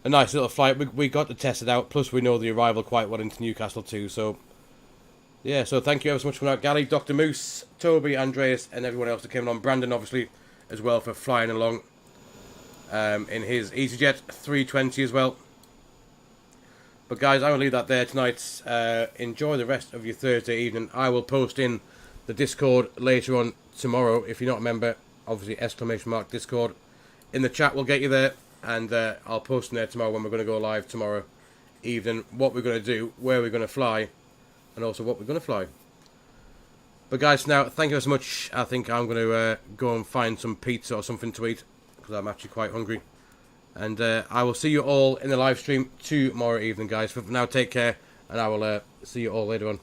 nice little flight. We got to test it out, plus we know the arrival quite well into Newcastle too. So yeah, so thank you ever so much for that, Gally, Dr. Moose, Toby, Andreas, and everyone else that came on. Brandon, obviously, as well, for flying along in his EasyJet 320 as well. But guys, I will leave that there tonight. Enjoy the rest of your Thursday evening. I will post in the Discord later on tomorrow. If you're not a member, obviously !Discord. In the chat, we'll get you there. And I'll post in there tomorrow when we're going to go live tomorrow evening. What we're going to do, where we're going to fly, and also what we're going to fly. But guys, now, thank you so much. I think I'm going to go and find some pizza or something to eat, because I'm actually quite hungry. And I will see you all in the live stream tomorrow evening, guys. For now, take care, and I will see you all later on.